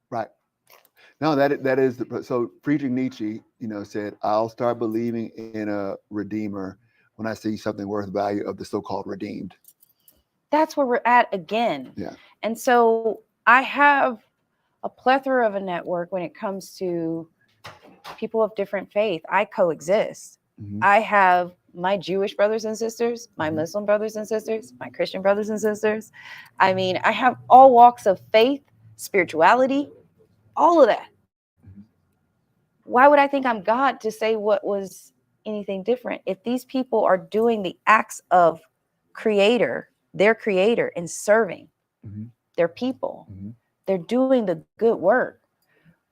Right. No, that is so Friedrich Nietzsche, said, I'll start believing in a redeemer when I see something worth value of the so-called redeemed. That's where we're at again. Yeah. And so I have a plethora of a network when it comes to people of different faith. I coexist. Mhm. I have my Jewish brothers and sisters, my Mhm. Muslim brothers and sisters, my Christian brothers and sisters. I mean, I have all walks of faith, spirituality, all of that. Mhm. Why would I think I'm God to say what was anything different? If these people are doing the acts of their creator in serving Mhm. their people, Mhm. they're doing the good work.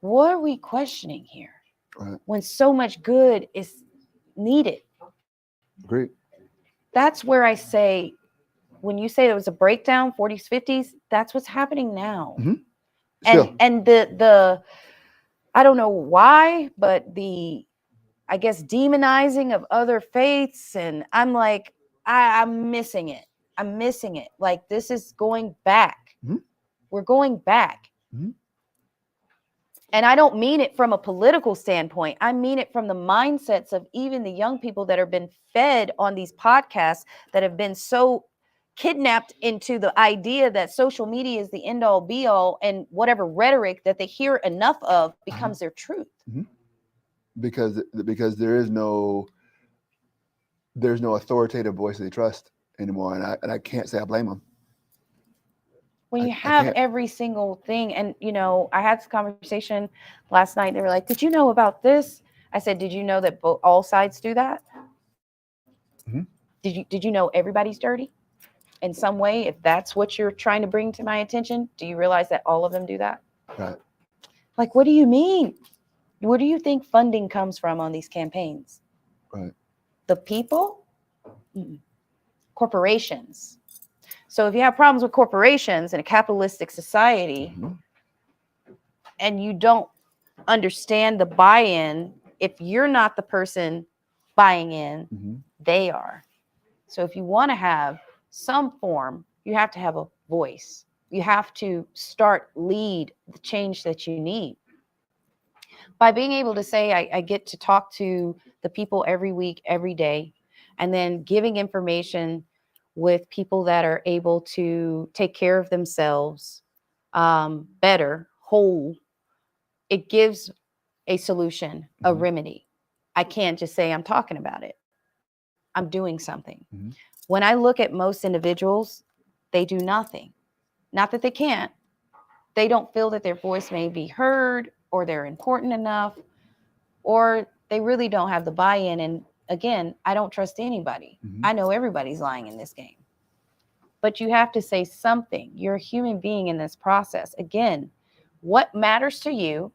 What are we questioning here? Right. When so much good is needed? Great. That's where I say, when you say there was a breakdown, 40s, 50s, that's what's happening now. Mhm. Still. And the I don't know why, but I guess demonizing of other faiths, and I'm like, I'm missing it. I'm missing it. Like, this is going back. Mhm. We're going back. Mhm. And I don't mean it from a political standpoint. I mean it from the mindsets of even the young people that have been fed on these podcasts, that have been so kidnapped into the idea that social media is the end all be all, and whatever rhetoric that they hear enough of becomes their truth. Mhm. Because there's no authoritative voice they trust anymore, and I can't say I blame them. When you I have can't. every single thing, and I had this conversation last night. They were like, "Did you know about this?" I said, "Did you know that all sides do that? Mhm. Did you know everybody's dirty in some way? If that's what you're trying to bring to my attention, do you realize that all of them do that?" Right. Like, what do you mean? Where do you think funding comes from on these campaigns? Right. The people? Mm-mm. Corporations. So if you have problems with corporations in a capitalistic society, Mhm. and you don't understand the buy-in, if you're not the person buying in, Mhm. they are. So if you want to have some form, you have to have a voice. You have to lead the change that you need. By being able to say, I get to talk to the people every week, every day, and then giving information with people that are able to take care of themselves better, whole, it gives a solution, a Mhm. remedy. I can't just say I'm talking about it. I'm doing something. Mhm. When I look at most individuals, they do nothing. Not that they can't. They don't feel that their voice may be heard, or they're important enough, or they really don't have the buy-in. And again, I don't trust anybody. Mhm. I know everybody's lying in this game. But you have to say something. You're a human being in this process. Again, what matters to you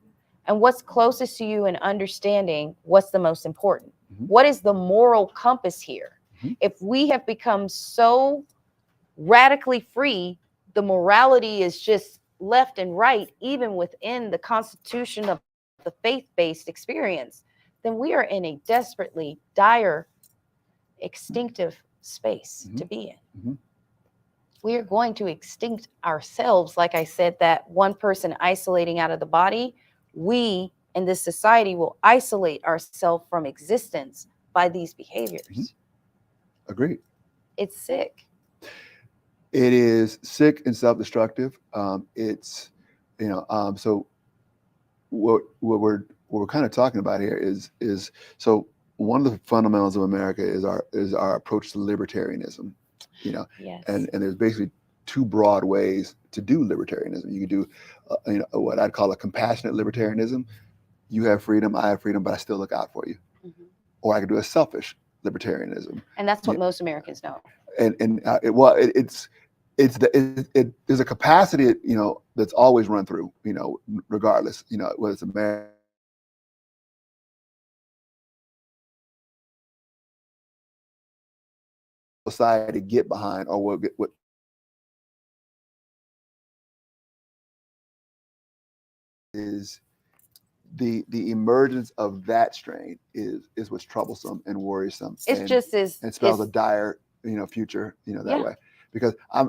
and what's closest to you, in understanding what's the most important. Mhm. What is the moral compass here? Mhm. If we have become so radically free, the morality is just left and right, even within the constitution of the faith-based experience, then we are in a desperately dire, extinctive space to Mhm. be in. Mhm. We are going to extinct ourselves. Like I said, that one person isolating out of the body, we in this society will isolate ourselves from existence by these behaviors. Mhm. Agreed. It's sick. It is sick and self-destructive. It's, so what we're kind of talking about here is so one of the fundamentals of America is our approach to libertarianism, Yes. and there's basically two broad ways to do libertarianism. You could do, what I'd call a compassionate libertarianism. You have freedom, I have freedom, but I still look out for you. Mhm. Or I could do a selfish libertarianism. And that's what Yeah. most Americans know. There's a capacity, that's always run through, regardless, whether it's America, society get behind, or what is the emergence of that strain is what's troublesome and worrisome, It's just as and spells a dire, future, that Yeah. way. Because I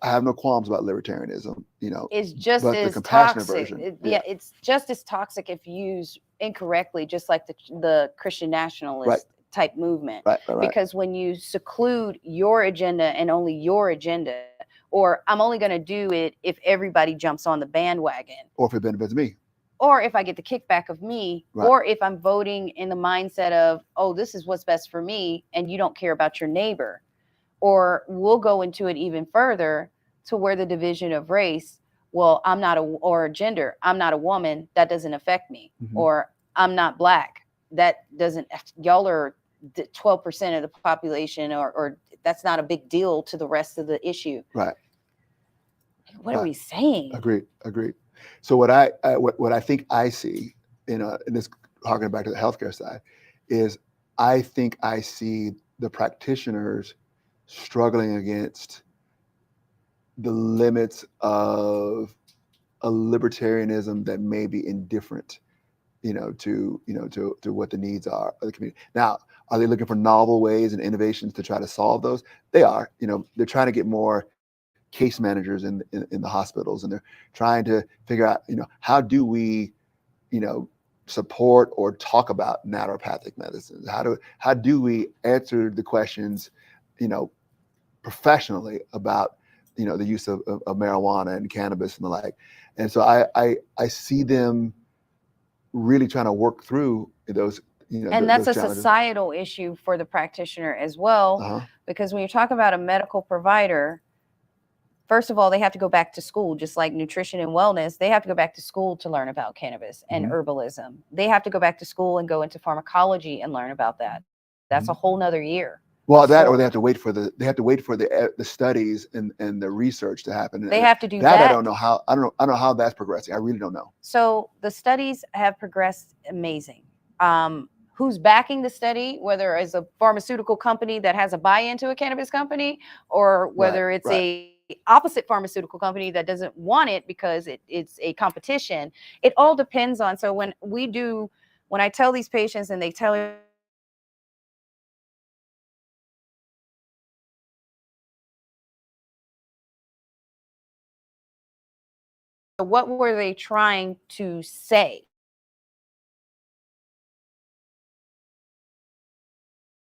have no qualms about libertarianism, is just but the as compassionate toxic. version, It's just as toxic if used incorrectly, just like the Christian nationalist type movement. right. Because when you seclude your agenda and only your agenda, or I'm only going to do it if everybody jumps on the bandwagon, Or if it benefits me, or if I get the kickback of me, Right. or if I'm voting in the mindset of, oh, this is what's best for me, and you don't care about your neighbor. Or we'll go into it even further to where the division of race, well, or gender, I'm not a woman, that doesn't affect me. Mhm. Or I'm not black, that doesn't, y'all are 12% of the population, or that's not a big deal to the rest of the issue. Right. What are we saying? Agreed. So what I think I see, in this, harking back to the healthcare side, is I think I see the practitioners struggling against the limits of a libertarianism that may be indifferent, to what the needs are of the community. Now, Are they looking for novel ways and innovations to try to solve those? They are. They're trying to get more case managers in the hospitals, and they're trying to figure out, how do we, support or talk about naturopathic medicines? How do we answer the questions, professionally about, the use of marijuana and cannabis and the like? And so I see them really trying to work through those, and that's those a challenges. societal issue for the practitioner as well, Uh-huh. because when you're talking about a medical provider, first of all, they have to go back to school, just like nutrition and wellness. They have to go back to school to learn about cannabis and herbalism. They have to go back to school and go into pharmacology and learn about that. That's a whole nother year. Well, that, or they have to wait for the studies and the research to happen. They have to do that. I don't know how that's progressing. I really don't know. So the studies have progressed amazing. Who's backing the study, whether it's a pharmaceutical company that has a buy-in to a cannabis company, or whether it's a opposite pharmaceutical company that doesn't want it because it's a competition. It all depends on. So when I tell these patients and they tell what were they trying to say?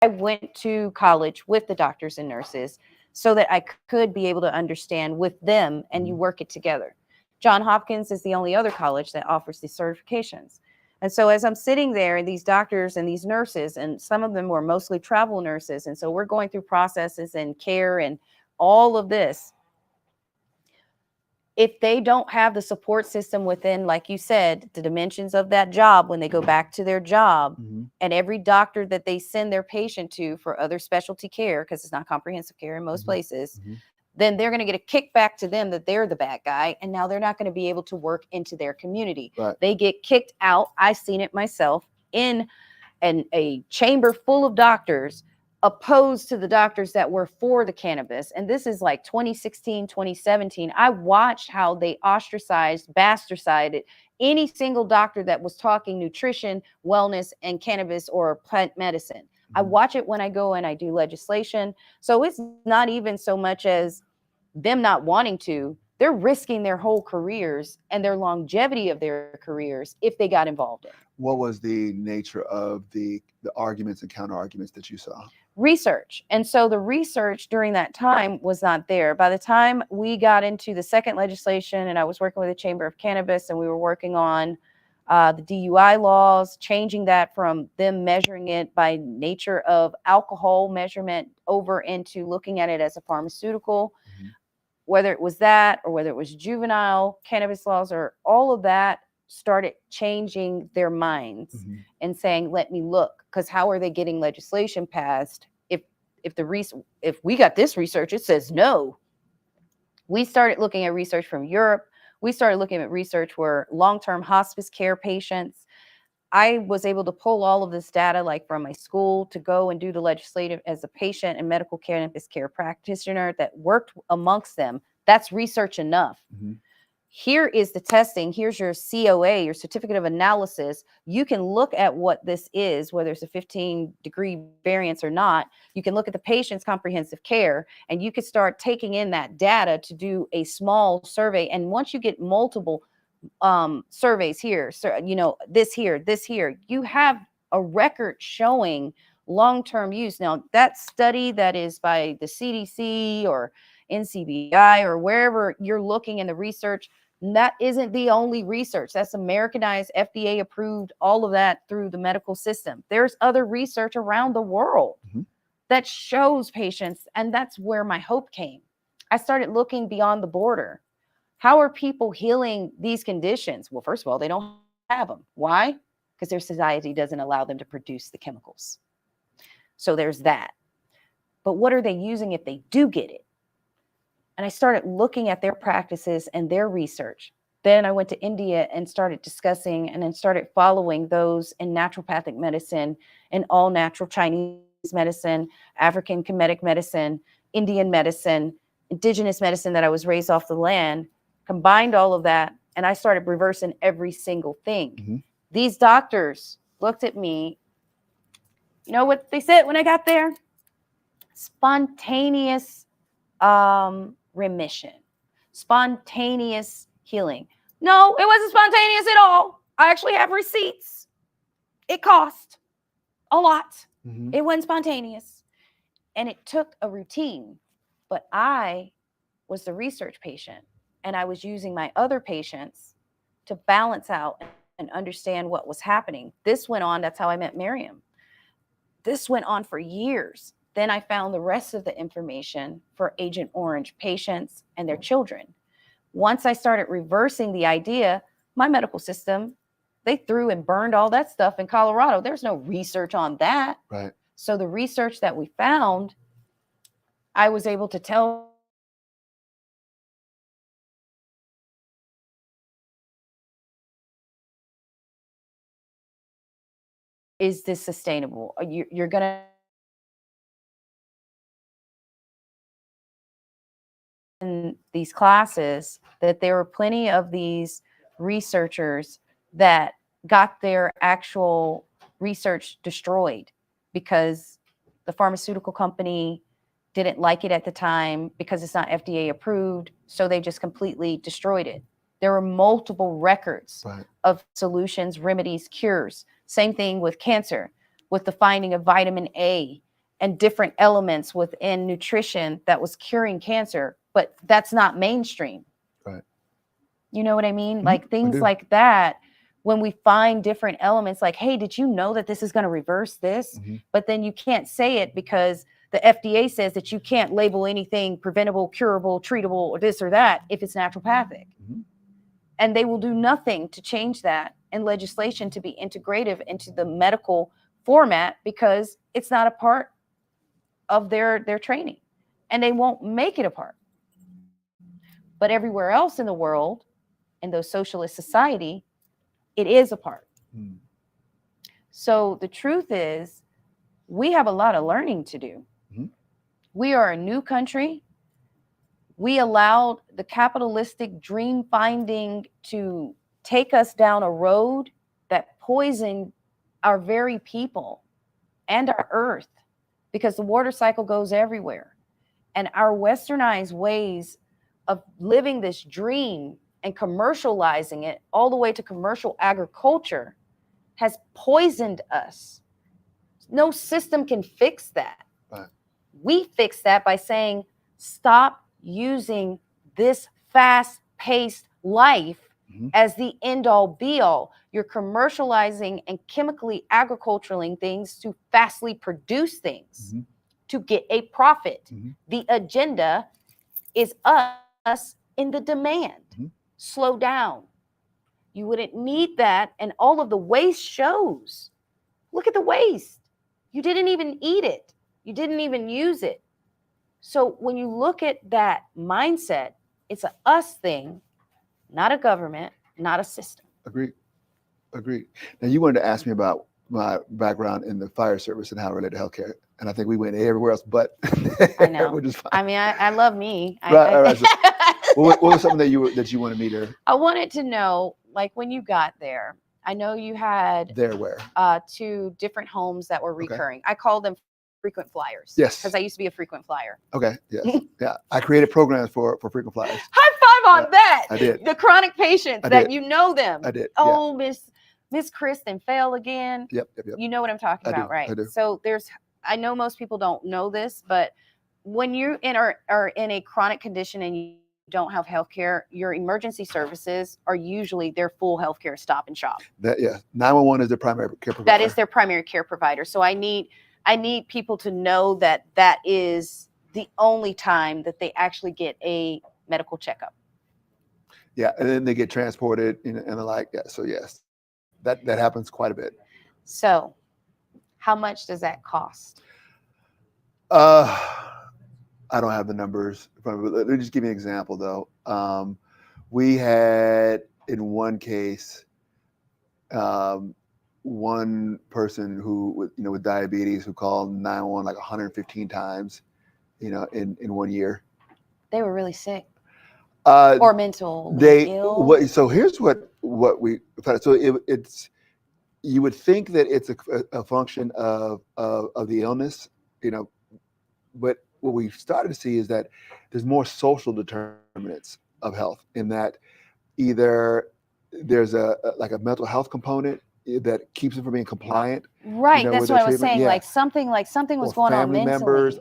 I went to college with the doctors and nurses so that I could be able to understand with them, and you work it together. Johns Hopkins is the only other college that offers these certifications. And so as I'm sitting there, and these doctors and these nurses, and some of them were mostly travel nurses, and so we're going through processes and care and all of this. If they don't have the support system within, like you said, the dimensions of that job when they go back to their job, and every doctor that they send their patient to for other specialty care, because it's not comprehensive care in most places, then they're going to get a kickback to them that they're the bad guy. And now they're not going to be able to work into their community. Right. They get kicked out. I've seen it myself in a chamber full of doctors opposed to the doctors that were for the cannabis. And this is like 2016, 2017. I watched how they ostracized, bastardized any single doctor that was talking nutrition, wellness, and cannabis or plant medicine. I watch it when I go and I do legislation. So it's not even so much as them not wanting to, they're risking their whole careers and their longevity of their careers if they got involved in it. What was the nature of the arguments and counter arguments that you saw? Research. And so the research during that time was not there. By the time we got into the second legislation, and I was working with the Chamber of Cannabis, and we were working on the DUI laws, changing that from them measuring it by nature of alcohol measurement over into looking at it as a pharmaceutical, whether it was that or whether it was juvenile cannabis laws, or all of that started changing their minds and saying, let me look, because how are they getting legislation passed if we got this research, it says no. We started looking at research from Europe. We started looking at research for long-term hospice care patients. I was able to pull all of this data, like from my school, to go and do the legislative as a patient and medical cannabis care practitioner that worked amongst them. That's research enough. Here is the testing. Here's your COA, your certificate of analysis. You can look at what this is, whether it's a 15-degree variance or not. You can look at the patient's comprehensive care, and you can start taking in that data to do a small survey. And once you get multiple surveys here, so, this here, you have a record showing long-term use. Now, that study that is by the CDC or NCBI or wherever you're looking in the research, that isn't the only research. That's Americanized, FDA approved, all of that through the medical system. There's other research around the world that shows patients, and that's where my hope came. I started looking beyond the border. How are people healing these conditions? Well, first of all, they don't have them. Why? Because their society doesn't allow them to produce the chemicals. So there's that. But what are they using if they do get it? And I started looking at their practices and their research. Then I went to India and started discussing and then started following those in naturopathic medicine and all natural Chinese medicine, African Kemetic medicine, Indian medicine, indigenous medicine that I was raised off the land, combined all of that, and I started reversing every single thing. These doctors looked at me You know what they said when I got there? Spontaneous remission, spontaneous healing. No, it wasn't spontaneous at all. I actually have receipts. It cost a lot. Mm-hmm. It wasn't spontaneous. And it took a routine. But I was the research patient, and I was using my other patients to balance out and understand what was happening. This went on. That's how I met Miriam. This went on for years. Then I found the rest of the information for Agent Orange patients and their children. Once I started reversing the idea, my medical system, they threw and burned all that stuff in Colorado. There's no research on that. Right. So the research that we found, I was able to tell is this sustainable? You're going to in these classes that there were plenty of these researchers that got their actual research destroyed because the pharmaceutical company didn't like it at the time because it's not FDA approved. So they just completely destroyed it. There were multiple records of solutions, remedies, cures. Same thing with cancer, with the finding of vitamin A and different elements within nutrition that was curing cancer, but that's not mainstream. Right. You know what I mean? Mm-hmm. Like things like that, when we find different elements, like, hey, did you know that this is going to reverse this? Mm-hmm. But then you can't say it because the FDA says that you can't label anything preventable, curable, treatable, or this or that if it's naturopathic. Mm-hmm. And they will do nothing to change that in legislation to be integrative into the medical format because it's not a part of their training, and they won't make it a part. But everywhere else in the world, in those socialist society, it is a part. Mm. So the truth is, we have a lot of learning to do. Mm-hmm. We are a new country. We allowed the capitalistic dream finding to take us down a road that poisoned our very people and our earth, because the water cycle goes everywhere. And our westernized ways of living this dream and commercializing it all the way to commercial agriculture has poisoned us. No system can fix that. Right. We fix that by saying, stop using this fast-paced life as the end-all be-all. You're commercializing and chemically agriculturaling things to fastly produce things to get a profit. The agenda is us in the demand. Slow down. You wouldn't need that. And all of the waste shows. Look at the waste. You didn't even eat it. You didn't even use it. So when you look at that mindset, it's a us thing, not a government, not a system. Agreed. Now, you wanted to ask me about my background in the fire service and how it related to healthcare. And I think we went everywhere else, but I know. which is fine. I mean, I love me. Right. So, what was something that you wanted me to? I wanted to know, like, when you got there, I know you had where? 2 different homes that were recurring. I call them frequent flyers. Yes. Because I used to be a frequent flyer. Okay. Yes. Yeah. I created programs for frequent flyers. High five on that. I did. The chronic patients you know them. I did. Oh, Miss Kristen fell again. Yep. You know what I'm talking about, right? I do. So I know most people don't know this, but when you are in a chronic condition and you don't have health care, your emergency services are usually their full healthcare stop and shop. 911 is their primary care provider. That is their primary care provider. So I need people to know that is the only time that they actually get a medical checkup. Yeah, and then they get transported and the like. Yeah, so yes, that happens quite a bit. So, how much does that cost? I don't have the numbers. Let me just give you an example, though. We had, in one case, one person who, with diabetes, who called 911 like 115 times, in 1 year. They were really sick. Or mental. So here's what we found. So you would think that it's a function of the illness, but what we've started to see is that there's more social determinants of health, in that either there's like a mental health component that keeps them from being compliant. Right. That's with what their I was treatment. saying. Yeah. Like something was Or going on family mentally. members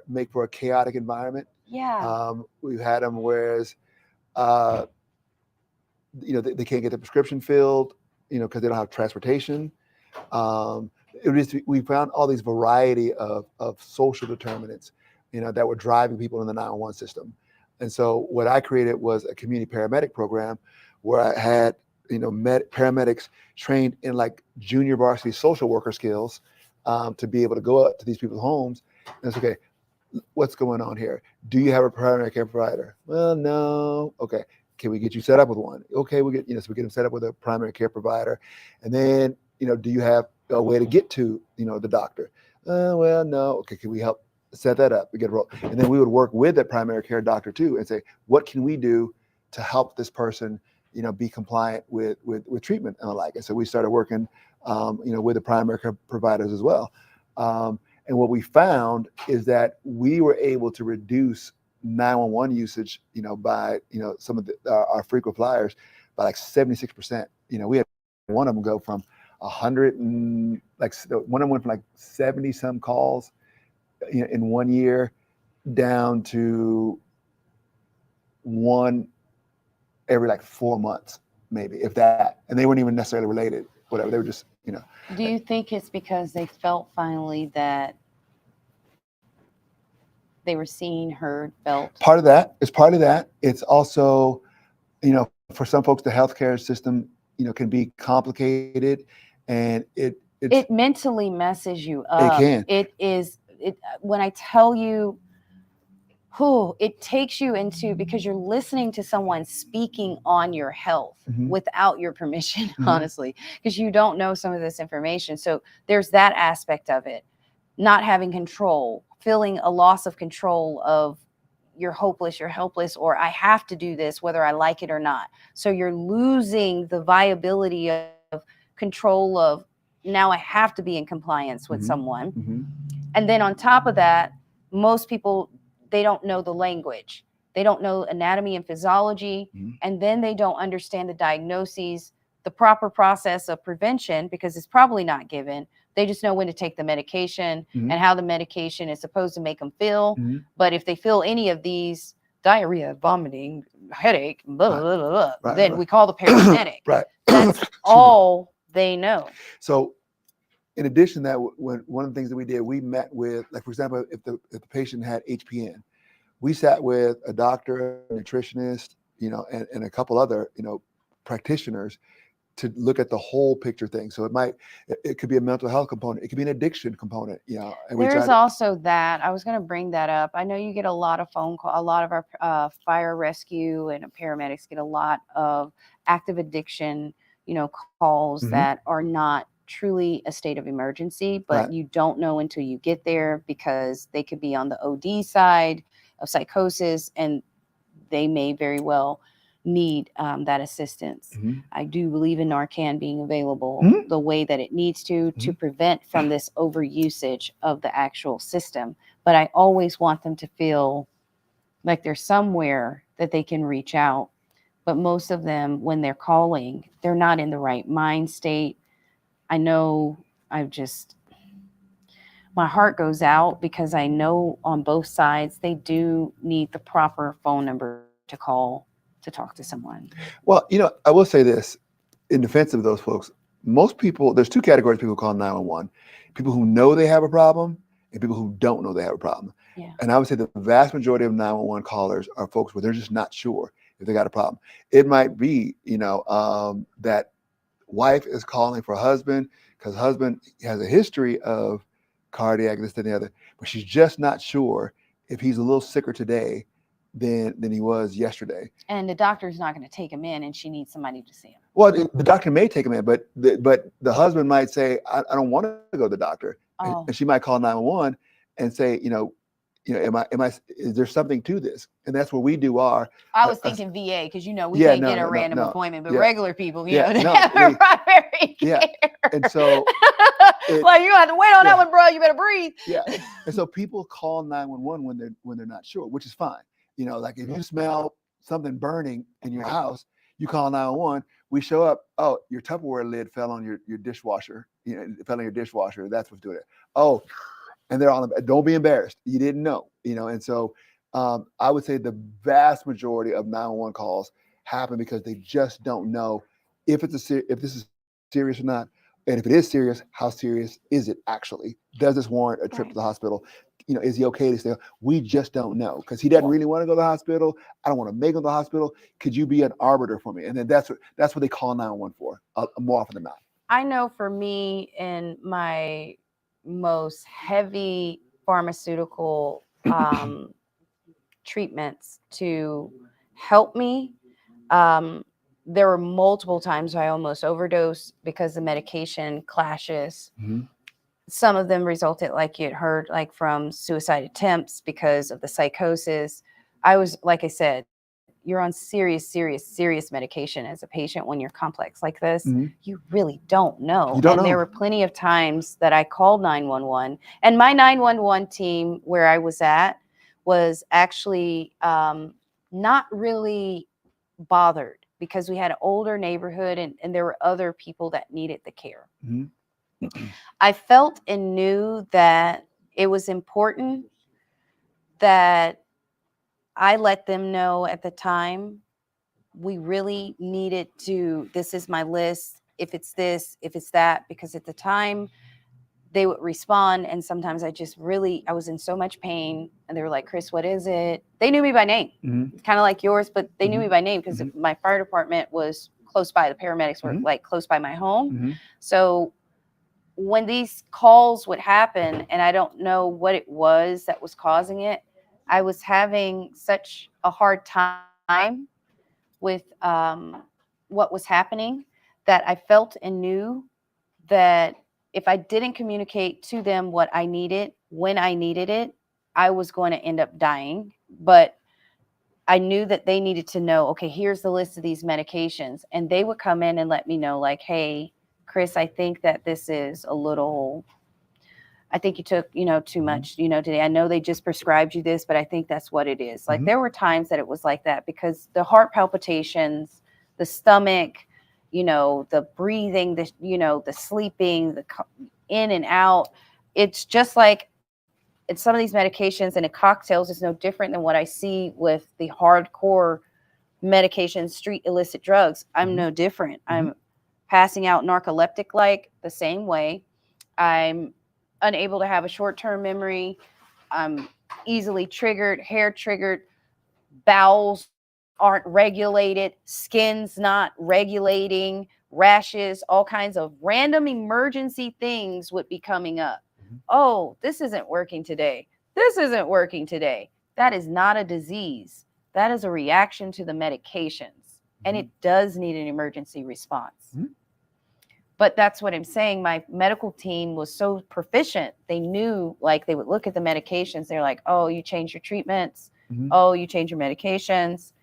make for a chaotic environment. Yeah. We've had them whereas, they can't get the prescription filled, because they don't have transportation. We found all these variety of social determinants, that were driving people in the 911 system. And so what I created was a community paramedic program where I had, paramedics trained in like junior varsity social worker skills, to be able to go up to these people's homes and say, okay, what's going on here? Do you have a primary care provider? Well, no. Okay. Can we get you set up with one? Okay, we get, so we get them set up with a primary care provider. And then, do you have a way to get to, the doctor? Well, no. Okay, can we help set that up? We get a role. And then we would work with that primary care doctor too and say, what can we do to help this person, be compliant with treatment and the like? And so we started working, with the primary care providers as well. And what we found is that we were able to reduce 911 usage, by, some of our frequent flyers by like 76%. We had one of them go from 100 and one of them went from like 70 some calls in 1 year down to one every like 4 months, maybe, if that. And they weren't even necessarily related, whatever. They were just, Do you think it's because they felt finally that they were seen, heard, felt? Part of that. It's also, for some folks, the healthcare system, can be complicated, and it mentally messes you up. It can. When I tell you, it takes you into, because you're listening to someone speaking on your health without your permission, honestly, because you don't know some of this information. So there's that aspect of it, not having control, feeling a loss of control of you're hopeless, you're helpless, or I have to do this whether I like it or not. So you're losing the viability of control of, now I have to be in compliance with someone. And then on top of that, most people, they don't know the language. They don't know anatomy and physiology. And then they don't understand the diagnoses, the proper process of prevention, because it's probably not given. They just know when to take the medication and how the medication is supposed to make them feel. But if they feel any of these, diarrhea, vomiting, headache, blah, blah, blah, blah, then we call the paramedic. That's all they know. So in addition to that, one of the things that we did, we met with, like, for example, if the patient had HPN, we sat with a doctor, a nutritionist, and a couple other, practitioners to look at the whole picture thing. So it could be a mental health component. It could be an addiction component. And there's also that. I was going to bring that up. I know you get a lot of phone call. A lot of our fire rescue and paramedics get a lot of active addiction, calls that are not truly a state of emergency, but you don't know until you get there, because they could be on the OD side of psychosis, and they may very well need that assistance. I do believe in Narcan being available the way that it needs to prevent from this overusage of the actual system. But I always want them to feel like there's somewhere that they can reach out. But most of them, when they're calling, they're not in the right mind state. I know my heart goes out, because I know on both sides, they do need the proper phone number to call to talk to someone. Well, I will say this in defense of those folks. Most people, there's two categories of people who call 911: people who know they have a problem and people who don't know they have a problem. Yeah. And I would say the vast majority of 911 callers are folks where they're just not sure if they got a problem. It might be, that wife is calling for husband because husband has a history of cardiac, this, that, and the other, but she's just not sure if he's a little sicker today than he was yesterday. And the doctor's not going to take him in, and she needs somebody to see him. Well, the doctor may take him in, but the husband might say, I don't want to go to the doctor. And she might call 911 and say, is there something to this? And that's where we do our. I was thinking VA because we Yeah, can't get a random no. appointment, but Yeah. regular people, they Yeah, have a primary Yeah. care. And so like you have to wait on that one, bro. You better breathe. Yeah. And so people call 911 when they're not sure, which is fine. Like if you smell something burning in your house, you call 911. We show up. Oh, your Tupperware lid fell on your dishwasher. It fell on your dishwasher. That's what's doing it. Oh, and they're all. Don't be embarrassed. You didn't know. And so I would say the vast majority of 911 calls happen because they just don't know if this is serious or not. And if it is serious, how serious is it actually? Does this warrant a trip to the hospital? Is he okay to stay? We just don't know because he doesn't really want to go to the hospital. I don't want to make him go to the hospital. Could you be an arbiter for me? And then that's what they call 911 for, more often than not. I know for me, in my most heavy pharmaceutical treatments to help me, there were multiple times I almost overdosed because the medication clashes. Mm-hmm. Some of them resulted, like you had heard, like from suicide attempts because of the psychosis. I was, like I said, you're on serious medication as a patient when you're complex like this. Mm-hmm. You really don't know. You don't know. There were plenty of times that I called 911, and my 911 team where I was at was actually not really bothered because we had an older neighborhood and there were other people that needed the care. Mm-hmm. I felt and knew that it was important that I let them know at the time we really needed to, this is my list, if it's this, if it's that, because at the time they would respond and sometimes I was in so much pain and they were like, Chris, what is it? They knew me by name, Mm-hmm. kind of like yours, but they knew Mm-hmm. me by name because Mm-hmm. my fire department was close by. The paramedics were Mm-hmm. like close by my home. Mm-hmm. So when these calls would happen and I don't know what it was that was causing it, I was having such a hard time with what was happening that I felt and knew that if I didn't communicate to them what I needed, when I needed it, I was going to end up dying. But I knew that they needed to know, okay, here's the list of these medications. And they would come in and let me know, like, hey, Chris, I think that this is I think you took, too much, today. I know they just prescribed you this, but I think that's what it is. Like, there were times that it was like that because the heart palpitations, the stomach, the breathing, the sleeping, the in and out. It's just like it's some of these medications and the cocktails is no different than what I see with the hardcore medications, street illicit drugs. I'm no different. I'm passing out narcoleptic like the same way. I'm unable to have a short-term memory. I'm easily triggered, hair triggered, bowels aren't regulated, skin's not regulating, rashes, all kinds of random emergency things would be coming up. Oh, this isn't working today. This isn't working today. That is not a disease. That is a reaction to the medications. And it does need an emergency response. But that's what I'm saying. My medical team was so proficient. They knew, like, they would look at the medications. They're like, oh, you changed your treatments. Oh, you changed your medications.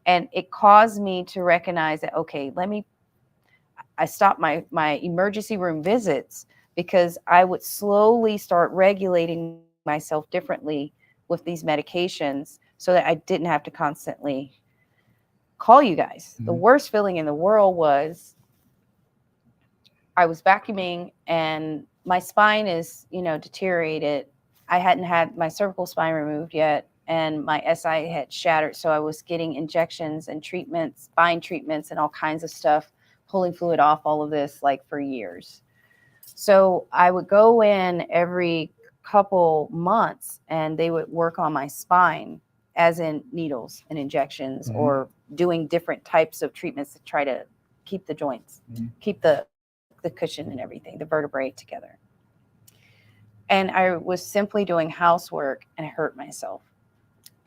And it caused me to recognize that, okay, I stopped my emergency room visits because I would slowly start regulating myself differently with these medications so that I didn't have to constantly call you guys. The worst feeling in the world was I was vacuuming and my spine is, deteriorated. I hadn't had my cervical spine removed yet and my SI had shattered. So I was getting injections and treatments, spine treatments and all kinds of stuff, pulling fluid off all of this like for years. So I would go in every couple months and they would work on my spine, as in needles and injections or doing different types of treatments to try to keep the joints, keep the cushion and everything, the vertebrae together. And I was simply doing housework and I hurt myself.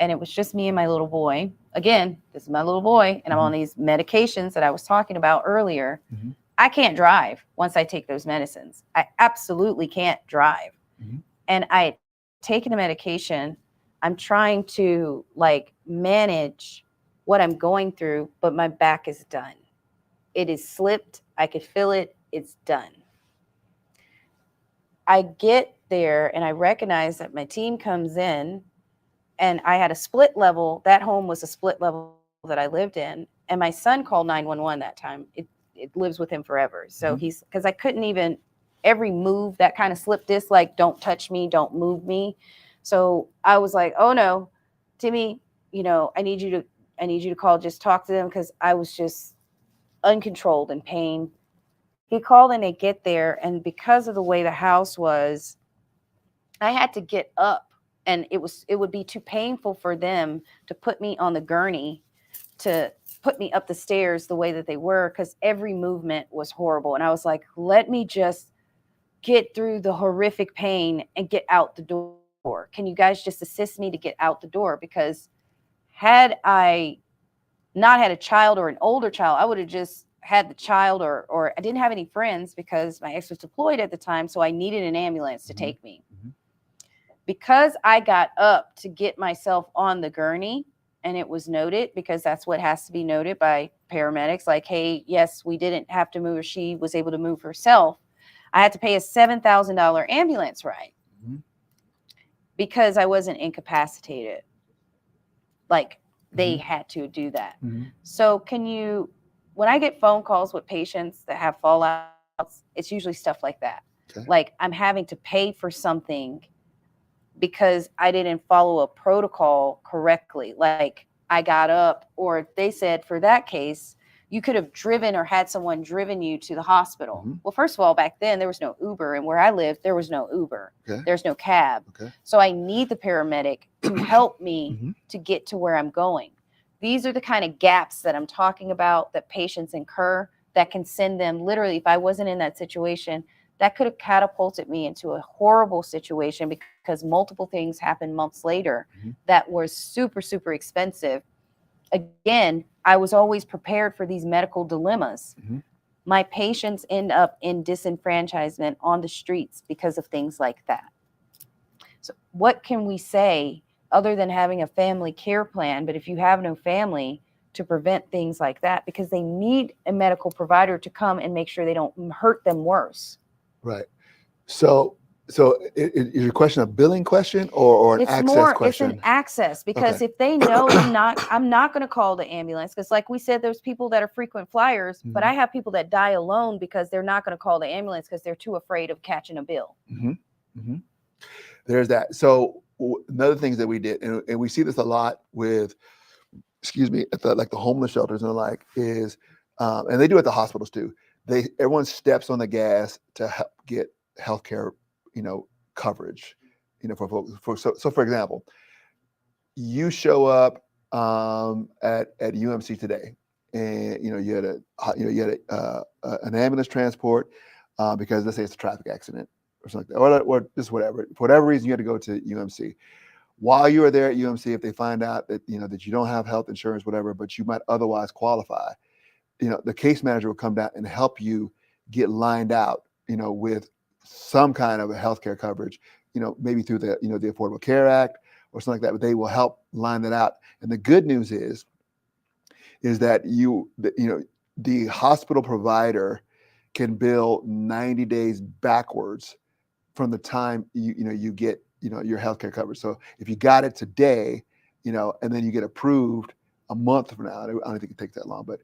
And it was just me and my little boy. Again, this is my little boy, and I'm on these medications that I was talking about earlier. I can't drive once I take those medicines. I absolutely can't drive. And I had taken a medication, and I was 100% I'm trying to like manage what I'm going through, but my back is done. It is slipped. I could feel it. It's done. I get there and I recognize that my team comes in, and I had a split level. That home was a split level that I lived in. And my son called 911 that time. It lives with him forever. So he's, because I couldn't even, every move, that kind of slip disc, like, don't touch me, don't move me. So I was like, oh no, Timmy, I need you to call, just talk to them, because I was just uncontrolled in pain. He called and they get there, and because of the way the house was, I had to get up, and it would be too painful for them to put me on the gurney to put me up the stairs the way that they were, because every movement was horrible. And I was like, let me just get through the horrific pain and get out the door. Can you guys just assist me to get out the door? Because had I not had a child or an older child, I would have just had the child, or I didn't have any friends because my ex was deployed at the time. So I needed an ambulance to take me. Because I got up to get myself on the gurney, and it was noted, because that's what has to be noted by paramedics, like, hey, yes, we didn't have to move her. She was able to move herself. I had to pay a $7,000 ambulance ride because I wasn't incapacitated. Like, they had to do that. So when I get phone calls with patients that have fallouts, it's usually stuff like that. Like, I'm having to pay for something because I didn't follow a protocol correctly. Like, I got up, or they said, for that case, you could have driven or had someone driven you to the hospital. Well, first of all, back then there was no Uber, and where I lived, there was no Uber. There's no cab. So I need the paramedic to help me to get to where I'm going. These are the kind of gaps that I'm talking about that patients incur that can send them, literally, if I wasn't in that situation, that could have catapulted me into a horrible situation, because multiple things happened months later that were super, super expensive. Again, I was always prepared for these medical dilemmas. My patients end up in disenfranchisement on the streets because of things like that. So what can we say other than having a family care plan? But if you have no family, to prevent things like that, because they need a medical provider to come and make sure they don't hurt them worse. Right. So is your question a billing question or an access question? It's an access, because if they know I'm not going to call the ambulance, because like we said, there's people that are frequent flyers, but I have people that die alone because they're not going to call the ambulance because they're too afraid of catching a bill. There's that. So another things that we did, and we see this a lot with, at the homeless shelters and the like, is, and they do it at the hospitals too. Everyone steps on the gas to help get healthcare, coverage, for folks. So for example, you show up at UMC today, and you had an ambulance transport because, let's say, it's a traffic accident or something like that, or just whatever. For whatever reason, you had to go to UMC. While you are there at UMC, if they find out that that you don't have health insurance, whatever, but you might otherwise qualify, the case manager will come down and help you get lined out, with some kind of a healthcare coverage, maybe through the the Affordable Care Act or something like that. But they will help line that out. And the good news is that the hospital provider can bill 90 days backwards from the time you get your healthcare coverage. So if you got it today, and then you get approved a month from now, I don't think it takes that long, but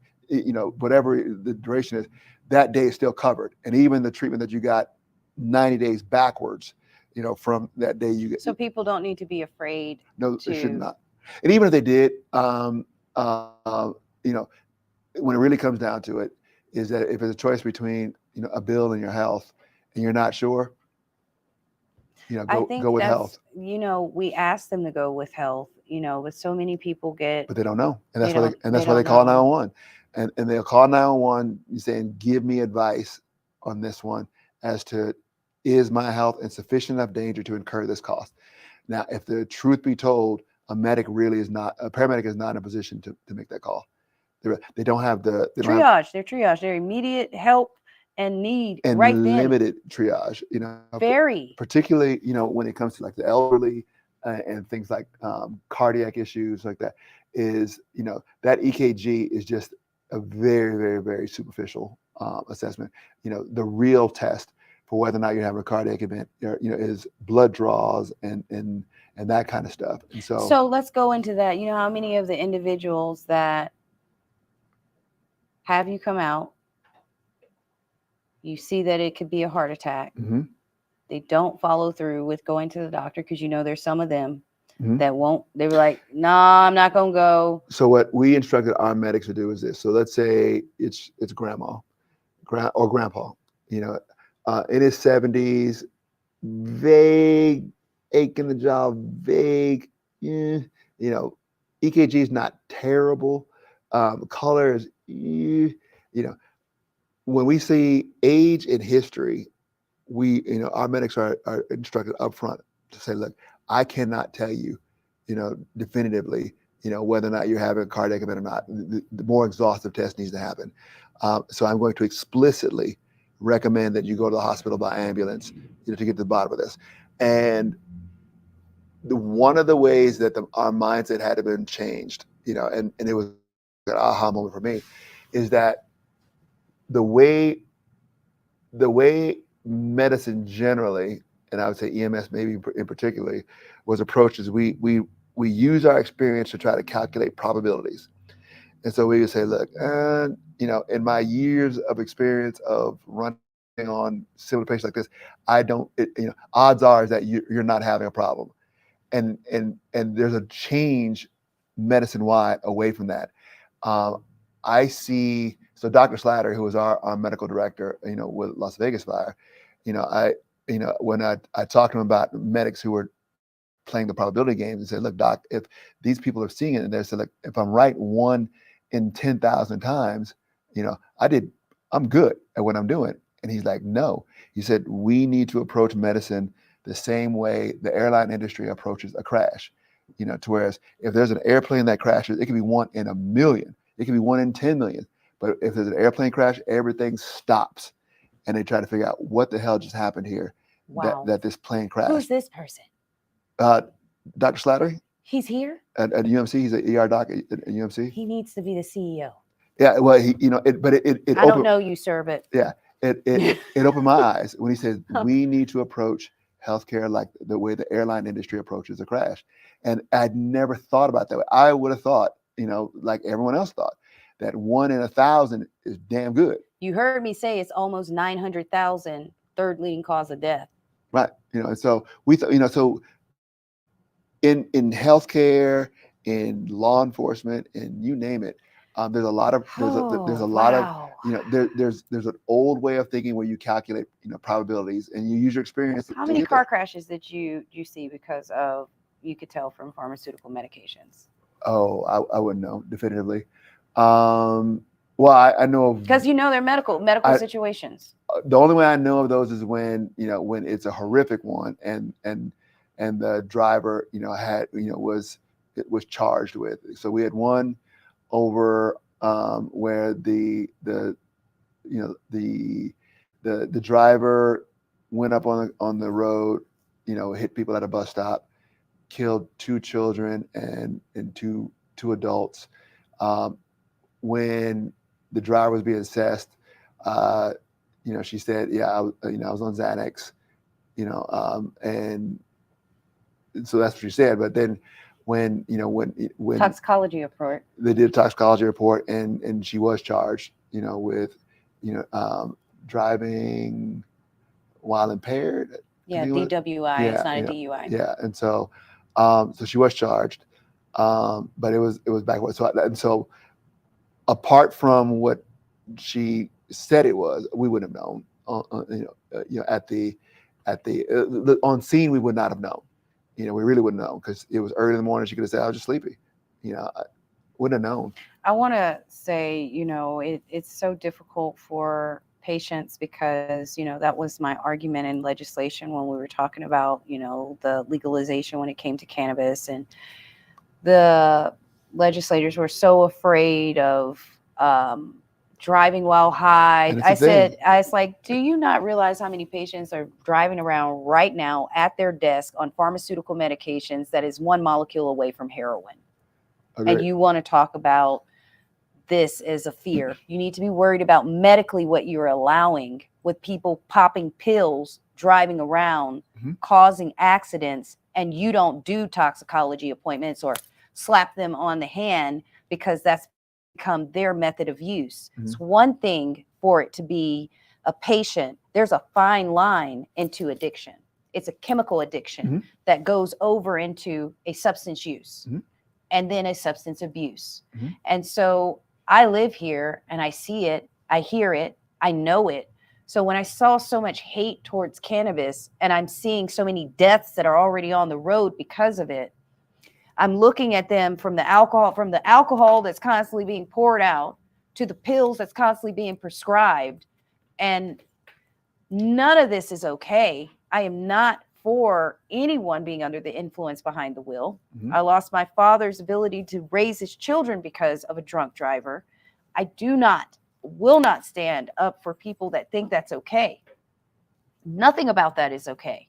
whatever the duration is, that day is still covered. And even the treatment that you got 90 days backwards, from that day you get. So people don't need to be afraid. No, they should not. And even if they did, when it really comes down to it, is that if it's a choice between, a bill and your health, and you're not sure, go with health. We ask them to go with health, but so many people but they don't know. And that's why they call 911. And they'll call 911 saying, give me advice on this one as to, is my health in sufficient enough danger to incur this cost? Now, if the truth be told, a paramedic is not in a position to make that call. They don't have the triage. They're triage. They're immediate help and need and right limited then. triage, Very. Particularly, when it comes to like the elderly, and things like cardiac issues like that, is, that EKG is just a very, very, very superficial assessment. The real test for whether or not you're having a cardiac event, is blood draws and that kind of stuff. And So let's go into that. You know, how many of the individuals that have you come out, you see that it could be a heart attack. They don't follow through with going to the doctor because there's some of them that won't. They were like, "Nah, I'm not gonna go." So what we instructed our medics to do is this. So let's say it's grandma, or grandpa, in his 70s, vague ache in the jaw, vague, EKG is not terrible. Color is, when we see age and history, our medics are instructed up front to say, look, I cannot tell you, definitively, whether or not you're having a cardiac event or not. The more exhaustive test needs to happen. So I'm going to explicitly recommend that you go to the hospital by ambulance, to get to the bottom of this. And one of the ways that our mindset had to been changed, and it was an aha moment for me, is that the way medicine generally, and I would say EMS maybe in particular, was approached is we use our experience to try to calculate probabilities. And so we would say, look, in my years of experience of running on similar patients like this, odds are is that you're not having a problem. And there's a change medicine-wide away from that. I see, so Dr. Slatter, who was our medical director, with Las Vegas Fire, when I talked to him about medics who were playing the probability games and said, look, doc, if these people are seeing it and they said, like, if I'm right 1 in 10,000 times, I'm good at what I'm doing. And he's like, no, he said, we need to approach medicine the same way the airline industry approaches a crash, to whereas if there's an airplane that crashes, it could be 1 in 1,000,000. It could be 1 in 10 million. But if there's an airplane crash, everything stops. And they try to figure out what the hell just happened here. Wow. That this plane crashed. Who's this person? Dr. Slattery. He's here? At UMC. He's an ER doc at UMC. He needs to be the CEO. Yeah, well, I don't know you, sir, but. Yeah, it opened my eyes when he said, we need to approach healthcare like the way the airline industry approaches a crash. And I'd never thought about that way. I would have thought, like everyone else thought, that 1 in 1,000 is damn good. You heard me say it's almost 900,000, third leading cause of death. Right. And so we thought, so in healthcare, in law enforcement, and you name it, there's a lot of there's a lot of there's an old way of thinking where you calculate probabilities and you use your experience. How many car crashes did you see because of, you could tell from pharmaceutical medications? Oh, I wouldn't know definitively. Well, I know of, because they're medical situations. The only way I know of those is when when it's a horrific one and the driver was charged with. So we had one over where the driver went up on the road, hit people at a bus stop, killed 2 children and two adults. When the driver was being assessed, she said, yeah, I was on Xanax, and so that's what she said. But then when toxicology report, they did a toxicology report and she was charged, with, driving while impaired. Yeah, DWI. Yeah, it's not a DUI. Yeah. And so, so she was charged, but it was back. So apart from what she said it was, we wouldn't have known. On scene, we would not have known. We really wouldn't know because it was early in the morning. She could have said, "I was just sleepy." I wouldn't have known. I want to say, it's so difficult for patients because, that was my argument in legislation when we were talking about, the legalization when it came to cannabis, and the legislators were so afraid of driving while high. And it's a thing. I was like, do you not realize how many patients are driving around right now at their desk on pharmaceutical medications that is one molecule away from heroin? Agreed. And you want to talk about this as a fear. You need to be worried about medically what you're allowing with people popping pills, driving around, causing accidents, and you don't do toxicology appointments or slap them on the hand because that's become their method of use. It's one thing for it to be a patient. There's a fine line into addiction. It's a chemical addiction that goes over into a substance use and then a substance abuse. And so I live here and I see it, I hear it, I know it. So when I saw so much hate towards cannabis and I'm seeing so many deaths that are already on the road because of it, I'm looking at them from the alcohol that's constantly being poured out to the pills that's constantly being prescribed. And none of this is okay. I am not for anyone being under the influence behind the wheel. I lost my father's ability to raise his children because of a drunk driver. I will not stand up for people that think that's okay. Nothing about that is okay.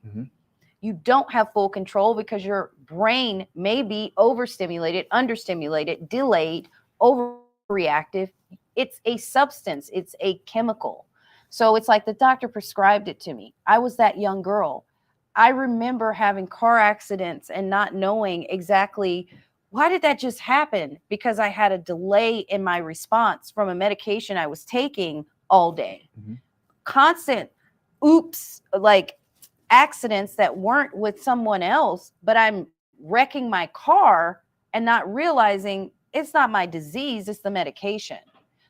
You don't have full control because your brain may be overstimulated, understimulated, delayed, overreactive. It's a substance. It's a chemical. So it's like the doctor prescribed it to me. I was that young girl. I remember having car accidents and not knowing exactly why did that just happen? Because I had a delay in my response from a medication I was taking all day. Constant oops, like accidents that weren't with someone else, but I'm wrecking my car and not realizing it's not my disease, it's the medication.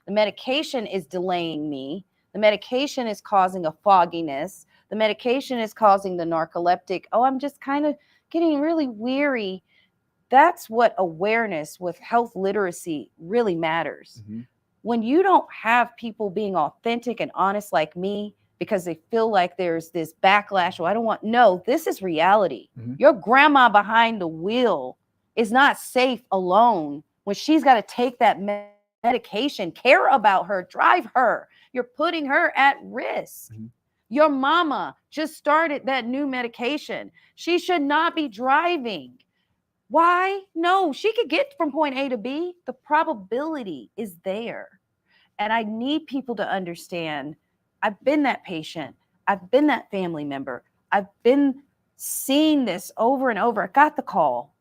The medication is delaying me. The medication is causing a fogginess. The medication is causing the narcoleptic. Oh, I'm just kind of getting really weary. That's what awareness with health literacy really matters. When you don't have people being authentic and honest like me, because they feel like there's this backlash. No, this is reality. Your grandma behind the wheel is not safe alone when she's got to take that medication, care about her, drive her. You're putting her at risk. Your mama just started that new medication. She should not be driving. Why? No, she could get from point A to B. The probability is there. And I need people to understand I've been that patient. I've been that family member. I've been seeing this over and over. I got the call.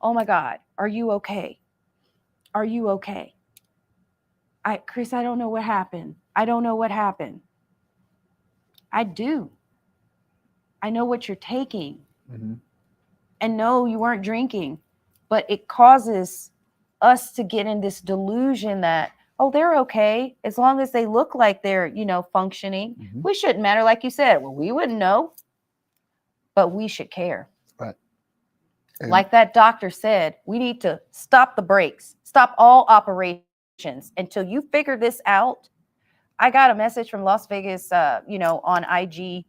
Oh my God, are you okay? Are you okay? Chris, I don't know what happened. I don't know what happened. I do. I know what you're taking. And no, you weren't drinking, but it causes us to get in this delusion that, oh, they're okay as long as they look like they're, functioning. We shouldn't matter, like you said. Well, we wouldn't know, but we should care. Right. And like that doctor said, we need to stop the brakes, stop all operations until you figure this out. I got a message from Las Vegas, on IG.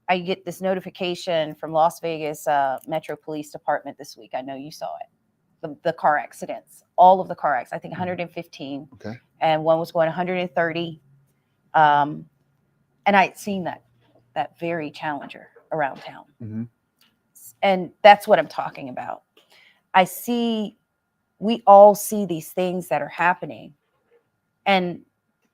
I get this notification from Las Vegas Metro Police Department this week. I know you saw it. The car accidents, all of the car accidents, I think 115. Okay. And one was going 130. And I'd seen that very Challenger around town. And that's what I'm talking about. We all see these things that are happening. And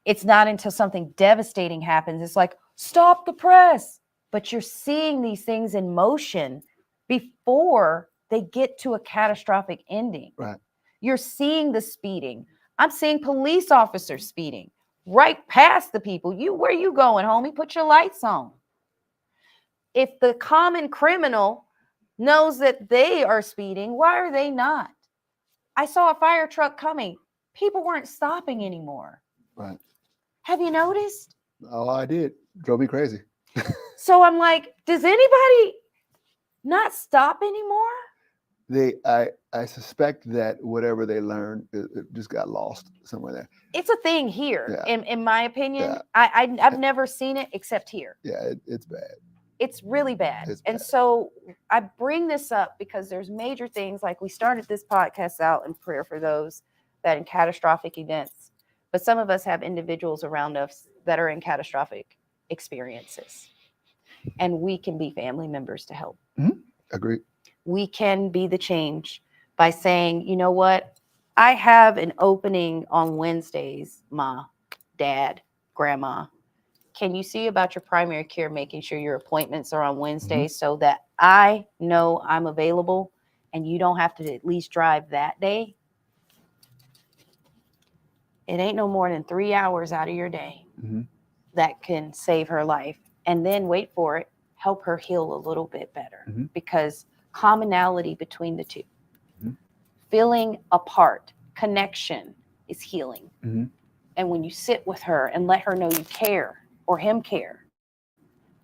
it's not until something devastating happens, it's like, stop the press. But you're seeing these things in motion before they get to a catastrophic ending. Right. You're seeing the speeding. I'm seeing police officers speeding right past the people. Where you going, homie? Put your lights on. If the common criminal knows that they are speeding, why are they not? I saw a fire truck coming. People weren't stopping anymore. Right. Have you noticed? Oh, I did. Drove me crazy. So I'm like, does anybody not stop anymore? I suspect that whatever they learned, it just got lost somewhere there. It's a thing here, Yeah. in my opinion. Yeah. I've never seen it except here. Yeah, it's bad. It's really bad. It's And bad. so I bring this up because there's major things, like we started this podcast out in prayer for those that in catastrophic events. But some of us have individuals around us that are in catastrophic experiences, and we can be family members to help. Agree. We can be the change by saying, you know what? I have an opening on Wednesdays, Ma, Dad, Grandma. Can you see about your primary care, making sure your appointments are on Wednesdays so that I know I'm available and you don't have to at least drive that day? It ain't no more than 3 hours out of your day that can save her life. And then wait for it, help her heal a little bit better, because commonality between the two, feeling apart, connection is healing. And when you sit with her and let her know you care, or him care,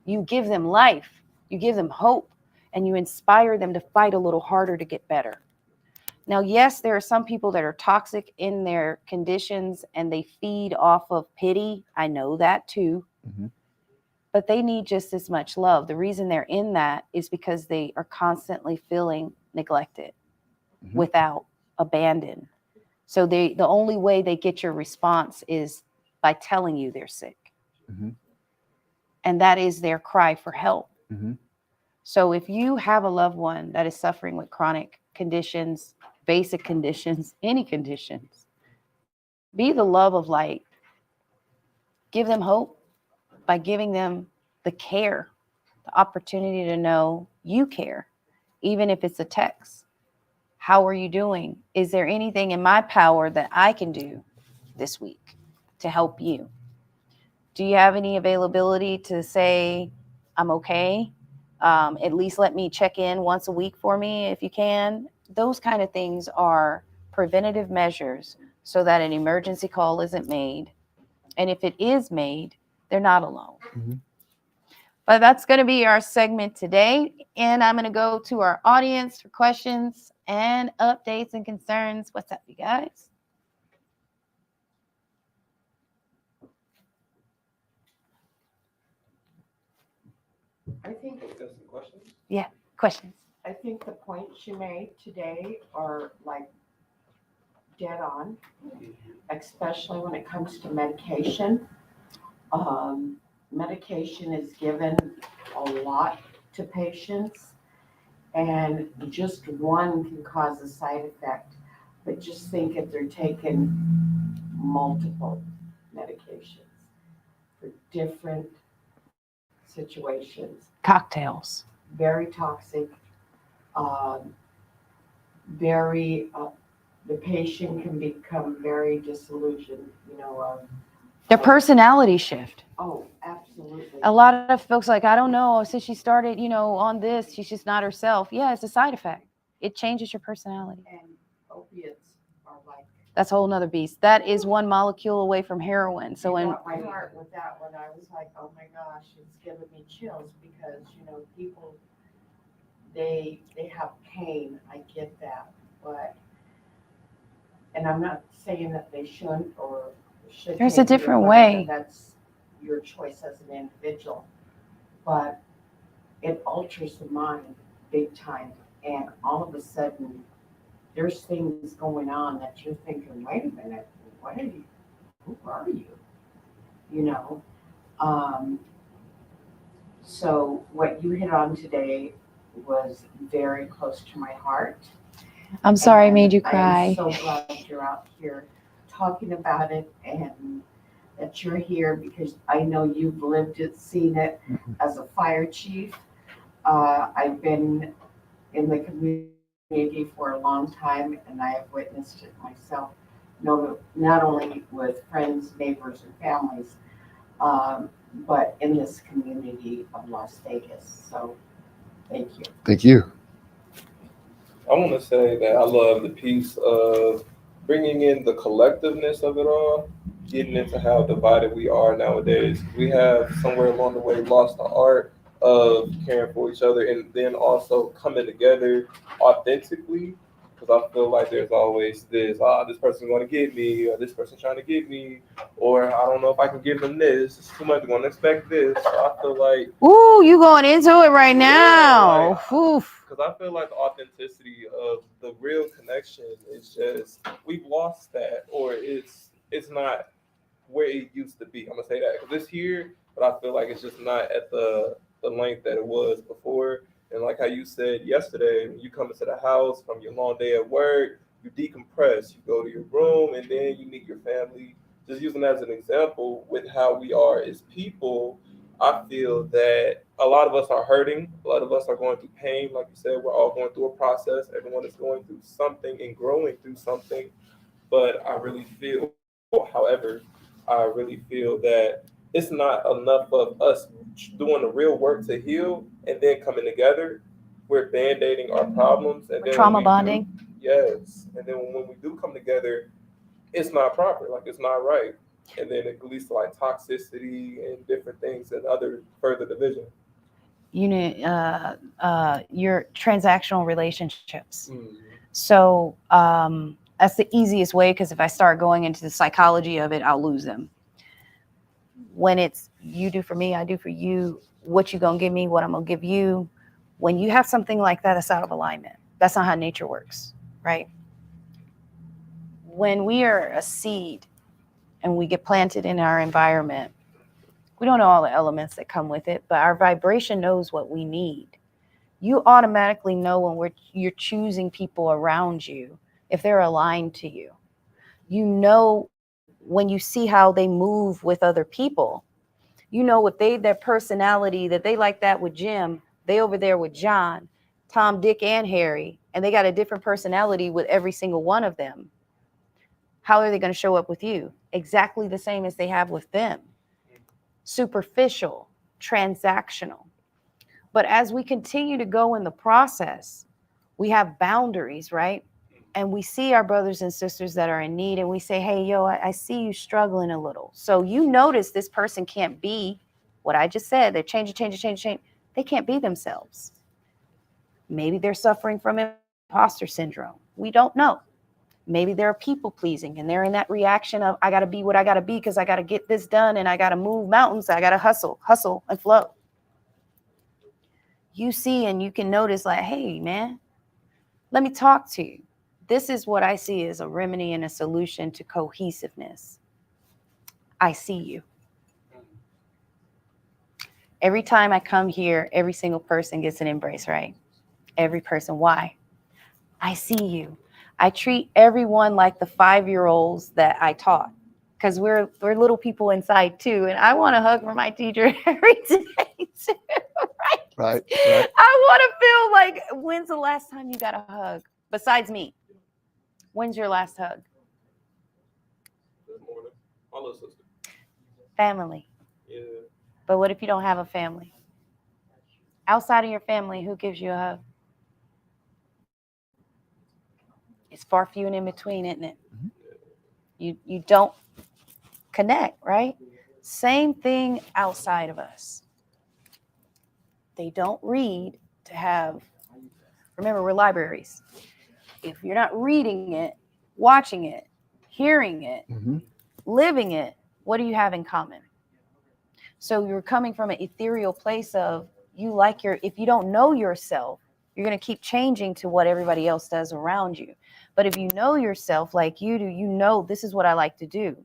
you give them life, you give them hope, and you inspire them to fight a little harder to get better. Now, yes, there are some people that are toxic in their conditions and they feed off of pity. I know that too. But they need just as much love. The reason they're in that is because they are constantly feeling neglected, without, abandoned. So the only way they get your response is by telling you they're sick. And that is their cry for help. So if you have a loved one that is suffering with chronic conditions, basic conditions, any conditions, be the love of light. Give them hope by giving them the care, the opportunity to know you care, even if it's a text. How are you doing? Is there anything in my power that I can do this week to help you? Do you have any availability to say, I'm okay? At least let me check in once a week for me if you can. Those kind of things are preventative measures so that an emergency call isn't made. And if it is made, they're not alone. But that's going to be our segment today. And I'm going to go to our audience for questions and updates and concerns. What's up, you guys? I think Yeah, questions. I think the points you made today are like dead on, especially when it comes to medication. Medication is given a lot to patients, and just one can cause a side effect. But just think if they're taking multiple medications for different situations. Cocktails. Very toxic, the patient can become very disillusioned, Their personality shift. Oh, absolutely. A lot of folks like, I don't know, since she started, on this, she's just not herself. Yeah, it's a side effect. It changes your personality. And opiates are like. That's a whole nother beast. That is one molecule away from heroin. So when my heart with that one, I was like, oh my gosh, it's giving me chills because, people, they have pain. I get that. And I'm not saying that they shouldn't or should. There's a different way. That's your choice as an individual. But it alters the mind big time. And all of a sudden, there's things going on that you're thinking, wait a minute, what are you? Who are you? So what you hit on today was very close to my heart. I'm sorry I made you cry. I'm so glad you're out here talking about it and that you're here because I know you've lived it, seen it as a fire chief. I've been in the community for a long time and I have witnessed it myself, not only with friends, neighbors, and families, but in this community of Las Vegas. So thank you. Thank you. I want to say that I love the piece of bringing in the collectiveness of it all, getting into how divided we are nowadays. We have somewhere along the way lost the art of caring for each other and then also coming together authentically, because I feel like there's always this person's going to get me, or this person's trying to get me, or I don't know if I can give them this. It's too much. They're going to expect this. So I feel like... Ooh, you going into it right now. Because I feel like the authenticity of the real connection is just, we've lost that, or it's not where it used to be. I'm gonna say that because it's here, but I feel like it's just not at the length that it was before. And like how you said yesterday, when you come into the house from your long day at work, you decompress, you go to your room, and then you meet your family. Just using that as an example with how we are as people, I feel that a lot of us are hurting. A lot of us are going through pain. Like you said, we're all going through a process. Everyone is going through something and growing through something. But I really feel, however, I really feel that it's not enough of us doing the real work to heal and then coming together. We're band-aiding our problems. And then Trauma bonding. Yes. And then when we do come together, it's not proper. Like, it's not right. And then it leads to like toxicity and different things and other further division. Your transactional relationships. Mm-hmm. So that's the easiest way, because if I start going into the psychology of it, I'll lose them. When it's you do for me, I do for you, what you gonna give me, what I'm gonna give you. When you have something like that, that's out of alignment. That's not how nature works, right? When we are a seed and we get planted in our environment, we don't know all the elements that come with it, but our vibration knows what we need. You automatically know when you're choosing people around you, if they're aligned to you. You know when you see how they move with other people. You know if their personality, that they like that with Jim, they over there with John, Tom, Dick, and Harry, and they got a different personality with every single one of them. How are they going to show up with you? Exactly the same as they have with them. Superficial, transactional. But as we continue to go in the process, we have boundaries, right? And we see our brothers and sisters that are in need, and we say, hey, yo, I see you struggling a little. So you notice this person can't be what I just said. They're changing. They can't be themselves. Maybe they're suffering from imposter syndrome. We don't know. Maybe they're people pleasing and they're in that reaction of, I got to be what I got to be because I got to get this done and I got to move mountains. I got to hustle and flow. You see, and you can notice like, hey, man, let me talk to you. This is what I see as a remedy and a solution to cohesiveness. I see you. Every time I come here, every single person gets an embrace, right? Every person. Why? I see you. I treat everyone like the 5-year-olds that I taught, because we're little people inside too. And I want to hug from my teacher every day too, right? I want to feel like, when's the last time you got a hug? Besides me. When's your last hug? This morning. My little sister. Family. Yeah. But what if you don't have a family? Outside of your family, who gives you a hug? It's far few and in between, isn't it? Mm-hmm. You don't connect, right? Same thing outside of us. They don't read to have, remember, we're libraries. If you're not reading it, watching it, hearing it, mm-hmm. living it, what do you have in common? So you're coming from an ethereal place of, if you don't know yourself, you're going to keep changing to what everybody else does around you. But if you know yourself like you do, you know, this is what I like to do.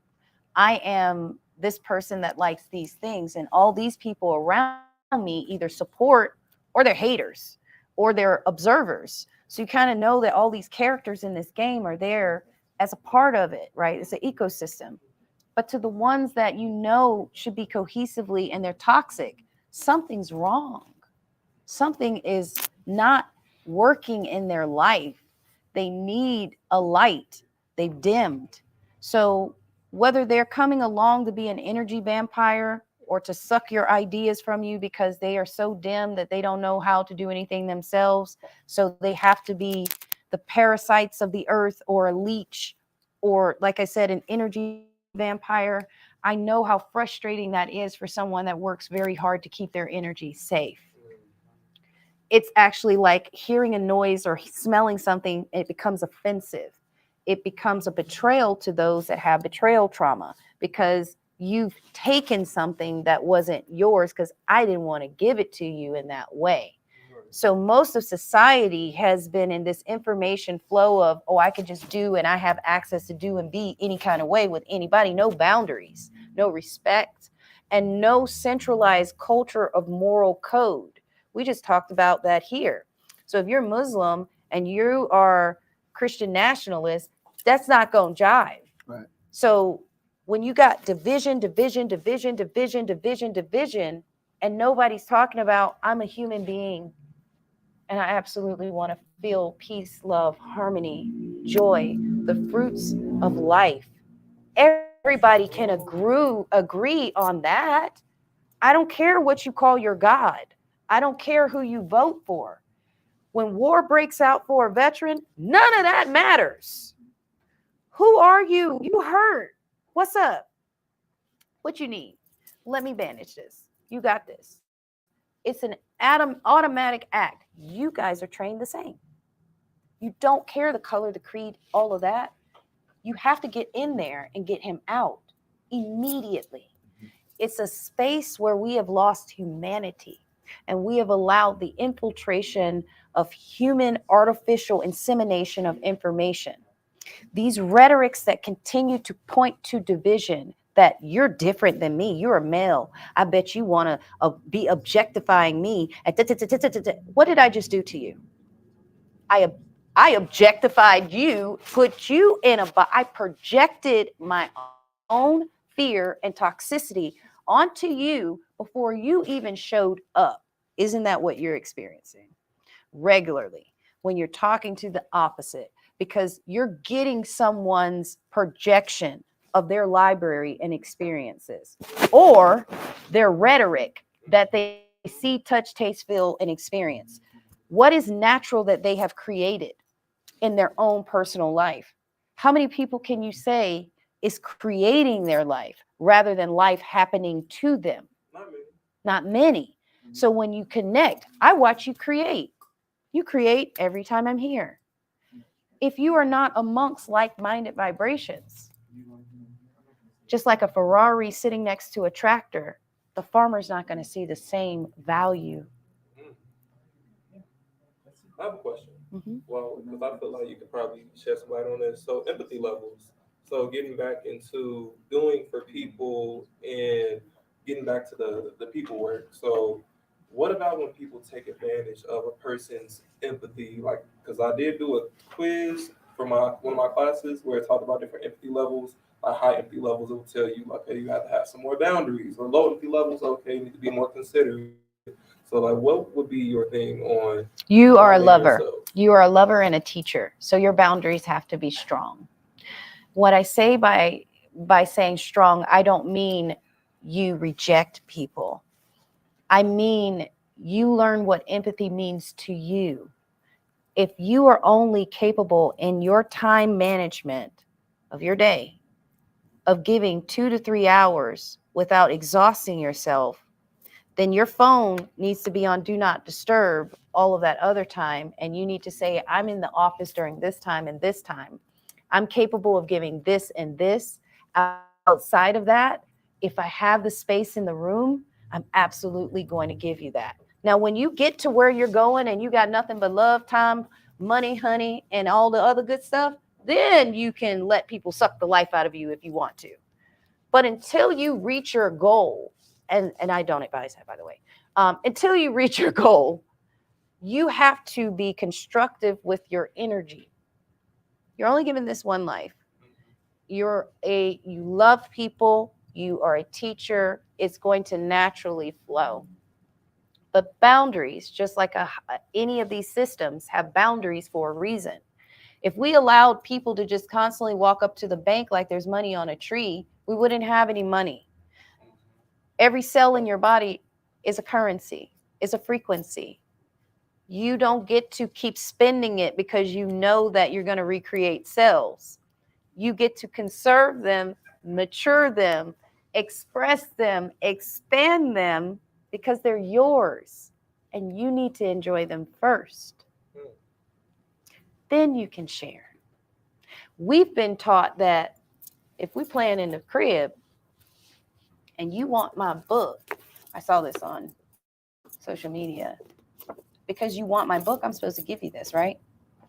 I am this person that likes these things, and all these people around me either support or they're haters or they're observers. So you kind of know that all these characters in this game are there as a part of it, right? It's an ecosystem. But to the ones that you know should be cohesively and they're toxic, something's wrong. Something is not working in their life. They need a light. They've dimmed. So whether they're coming along to be an energy vampire or to suck your ideas from you because they are so dim that they don't know how to do anything themselves, so they have to be the parasites of the earth or a leech or, like I said, an energy vampire, I know how frustrating that is for someone that works very hard to keep their energy safe. It's actually like hearing a noise or smelling something, it becomes offensive. It becomes a betrayal to those that have betrayal trauma, because you've taken something that wasn't yours because I didn't want to give it to you in that way. So most of society has been in this information flow of, oh, I could just do and I have access to do and be any kind of way with anybody, no boundaries, no respect, and no centralized culture of moral code. We just talked about that here. So if you're Muslim and you are Christian nationalist, that's not going to jive. Right. So when you got division, and nobody's talking about, I'm a human being and I absolutely want to feel peace, love, harmony, joy, the fruits of life. Everybody can agree on that. I don't care what you call your God. I don't care who you vote for. When war breaks out for a veteran, none of that matters. Who are you? You hurt. What's up? What you need? Let me bandage this. You got this. It's an automatic act. You guys are trained the same. You don't care the color, the creed, all of that. You have to get in there and get him out immediately. It's a space where we have lost humanity and we have allowed the infiltration of human artificial insemination of information. These rhetorics that continue to point to division, that you're different than me, you're a male, I bet you want to be objectifying me. What did I just do to you? I objectified you, put you in I projected my own fear and toxicity onto you before you even showed up. Isn't that what you're experiencing regularly when you're talking to the opposite? Because you're getting someone's projection of their library and experiences, or their rhetoric that they see, touch, taste, feel, and experience. What is natural that they have created in their own personal life? How many people can you say is creating their life rather than life happening to them? Not many. So when you connect, I watch you create. You create every time I'm here. If you are not amongst like-minded vibrations, just like a Ferrari sitting next to a tractor, the farmer's not going to see the same value. I have a question. Mm-hmm. Well, because I feel like you could probably shed some light on this. So empathy levels. So getting back into doing for people and getting back to the people work. So what about when people take advantage of a person's empathy? Like, because I did do a quiz for one of my classes where it talked about different empathy levels. Like high empathy levels, it will tell you, like, hey, you have to have some more boundaries. Or low empathy levels, okay, you need to be more considerate. So, like, what would be your thing on? You are a lover. Yourself? You are a lover and a teacher. So your boundaries have to be strong. What I say by saying strong, I don't mean you reject people. I mean, you learn what empathy means to you. If you are only capable in your time management of your day of giving 2 to 3 hours without exhausting yourself, then your phone needs to be on do not disturb all of that other time. And you need to say, I'm in the office during this time and this time. I'm capable of giving this and this. Outside of that, if I have the space in the room, I'm absolutely going to give you that. Now, when you get to where you're going and you got nothing but love, time, money, honey, and all the other good stuff, then you can let people suck the life out of you if you want to. But until you reach your goal, and I don't advise that, by the way, until you reach your goal, you have to be constructive with your energy. You're only given this one life. You love people. You are a teacher. It's going to naturally flow. But boundaries, just like any of these systems, have boundaries for a reason. If we allowed people to just constantly walk up to the bank like there's money on a tree, we wouldn't have any money. Every cell in your body is a currency, is a frequency. You don't get to keep spending it because you know that you're going to recreate cells. You get to conserve them, mature them, express them, expand them, because they're yours and you need to enjoy them first. Then you can share. We've been taught that if we plan in the crib and you want my book, I saw this on social media, because you want my book, I'm supposed to give you this, right?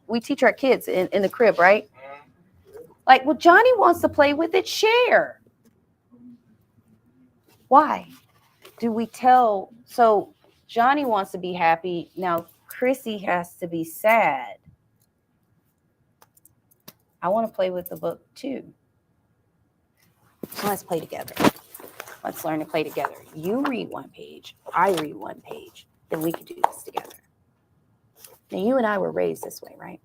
We teach our kids in the crib, right? Like, well, Johnny wants to play with it, share. Why? Do we tell? So Johnny wants to be happy. Now Chrissy has to be sad. I want to play with the book too. So let's play together. Let's learn to play together. You read one page, I read one page, then we can do this together. Now you and I were raised this way, right?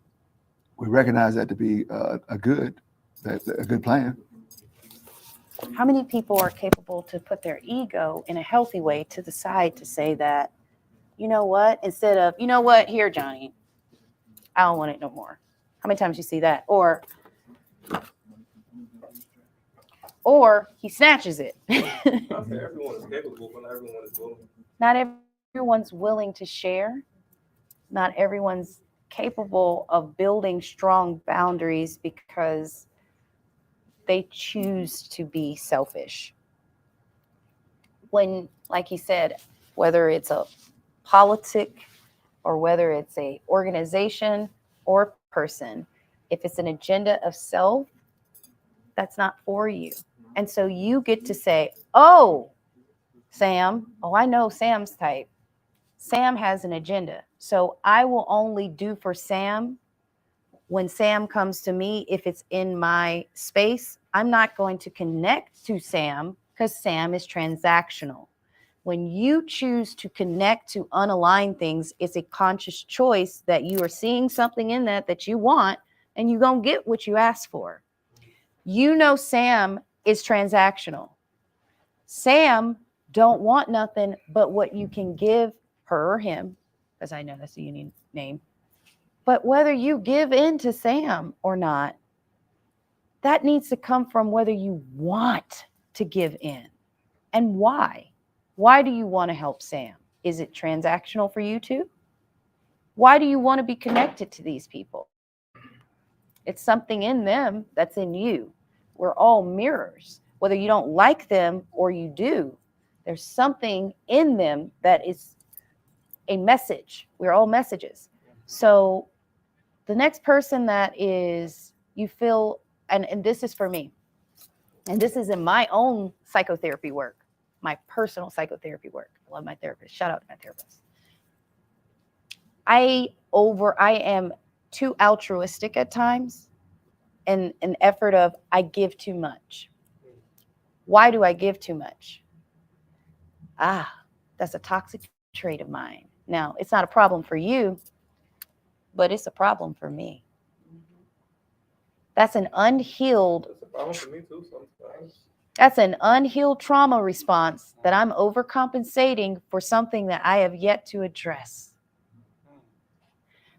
We recognize that to be a good plan. How many people are capable to put their ego in a healthy way to the side to say that, you know what, instead of, you know what, here, Johnny, I don't want it no more. How many times you see that? Or he snatches it. I say everyone is capable, but not everyone is willing. Not everyone's willing to share. Not everyone's capable of building strong boundaries because they choose to be selfish. When, like he said, whether it's a politic or whether it's a organization or person, if it's an agenda of self, that's not for you. And so you get to say, oh, Sam, oh, I know Sam's type. Sam has an agenda. So I will only do for Sam when Sam comes to me, if it's in my space. I'm not going to connect to Sam because Sam is transactional. When you choose to connect to unaligned things, it's a conscious choice that you are seeing something in that you want, and you're going to get what you ask for. You know Sam is transactional. Sam don't want nothing but what you can give her or him, because I know that's a union name. But whether you give in to Sam or not, that needs to come from whether you want to give in. And why? Why do you want to help Sam? Is it transactional for you too? Why do you want to be connected to these people? It's something in them that's in you. We're all mirrors. Whether you don't like them or you do, there's something in them that is a message. We're all messages. So the next person that is, you feel, and this is for me, and this is in my own psychotherapy work, my personal psychotherapy work. I love my therapist. Shout out to my therapist. I am too altruistic at times, in an effort of I give too much. Why do I give too much? That's a toxic trait of mine. Now, it's not a problem for you, but it's a problem for me. That's an unhealed. It's a problem for me too sometimes. That's an unhealed trauma response that I'm overcompensating for something that I have yet to address.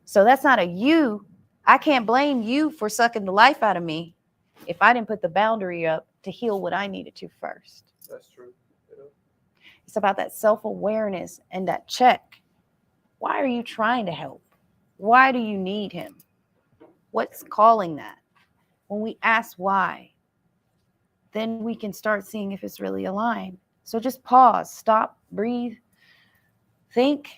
So that's not a you. I can't blame you for sucking the life out of me if I didn't put the boundary up to heal what I needed to first. That's true. Yeah. It's about that self-awareness and that check. Why are you trying to help? Why do you need him? What's calling that? When we ask why, then we can start seeing if it's really aligned. So just pause, stop, breathe, think,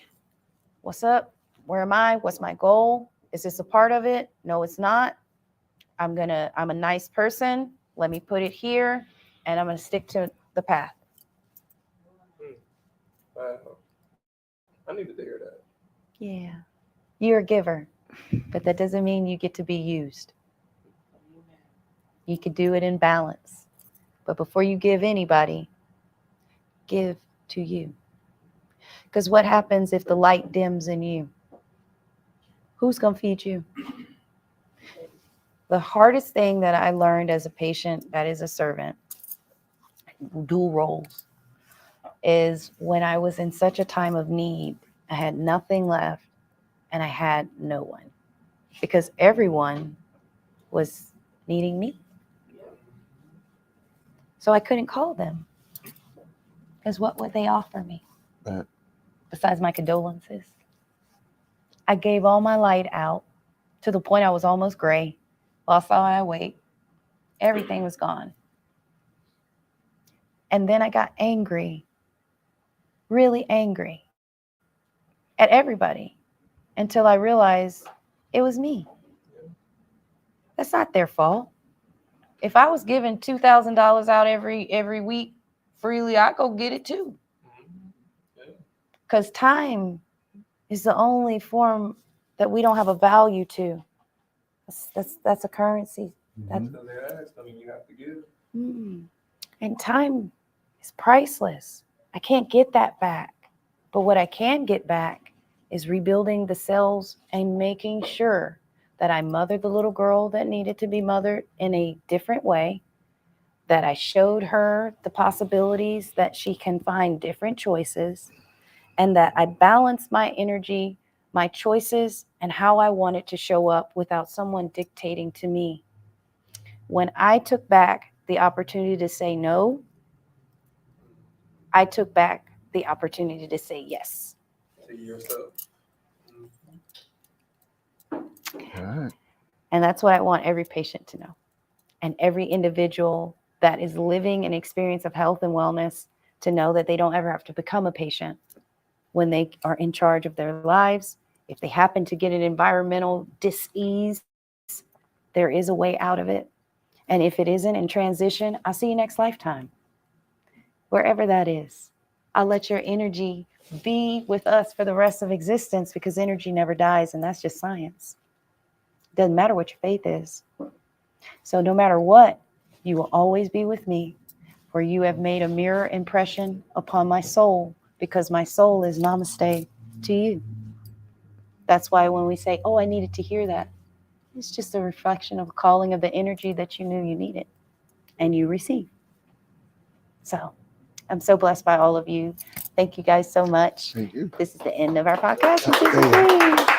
what's up? Where am I? What's my goal? Is this a part of it? No, it's not. I'm a nice person. Let me put it here, and I'm going to stick to the path. Wow. I needed to hear that. Yeah. You're a giver, but that doesn't mean you get to be used. You could do it in balance. But before you give anybody, give to you. Because what happens if the light dims in you? Who's going to feed you? The hardest thing that I learned as a patient that is a servant, dual roles, is when I was in such a time of need, I had nothing left and I had no one because everyone was needing me. So I couldn't call them because what would they offer me besides my condolences? I gave all my light out to the point I was almost gray, lost all my weight. Everything was gone. And then I got angry, really angry at everybody until I realized it was me. That's not their fault. If I was giving $2,000 out every week freely, I go get it too. Because time is the only form that we don't have a value to. That's a currency. That's, So they asked, I mean, you have to give. and time is priceless. I can't get that back. But what I can get back is rebuilding the cells and making sure that I mothered the little girl that needed to be mothered in a different way, that I showed her the possibilities that she can find different choices, and that I balanced my energy, my choices, and how I wanted to show up without someone dictating to me. When I took back the opportunity to say no, I took back the opportunity to say yes. To yourself. All right. And that's what I want every patient to know. And every individual that is living an experience of health and wellness to know that they don't ever have to become a patient when they are in charge of their lives. If they happen to get an environmental dis-ease, there is a way out of it. And if it isn't in transition, I'll see you next lifetime. Wherever that is, I'll let your energy be with us for the rest of existence, because energy never dies, and that's just science. Doesn't matter what your faith is. So no matter what, you will always be with me, for you have made a mirror impression upon my soul, because my soul is namaste to you. That's why when we say, oh, I needed to hear that, it's just a reflection of a calling of the energy that you knew you needed and you received. So I'm so blessed by all of you. Thank you guys so much. Thank you. This is the end of our podcast.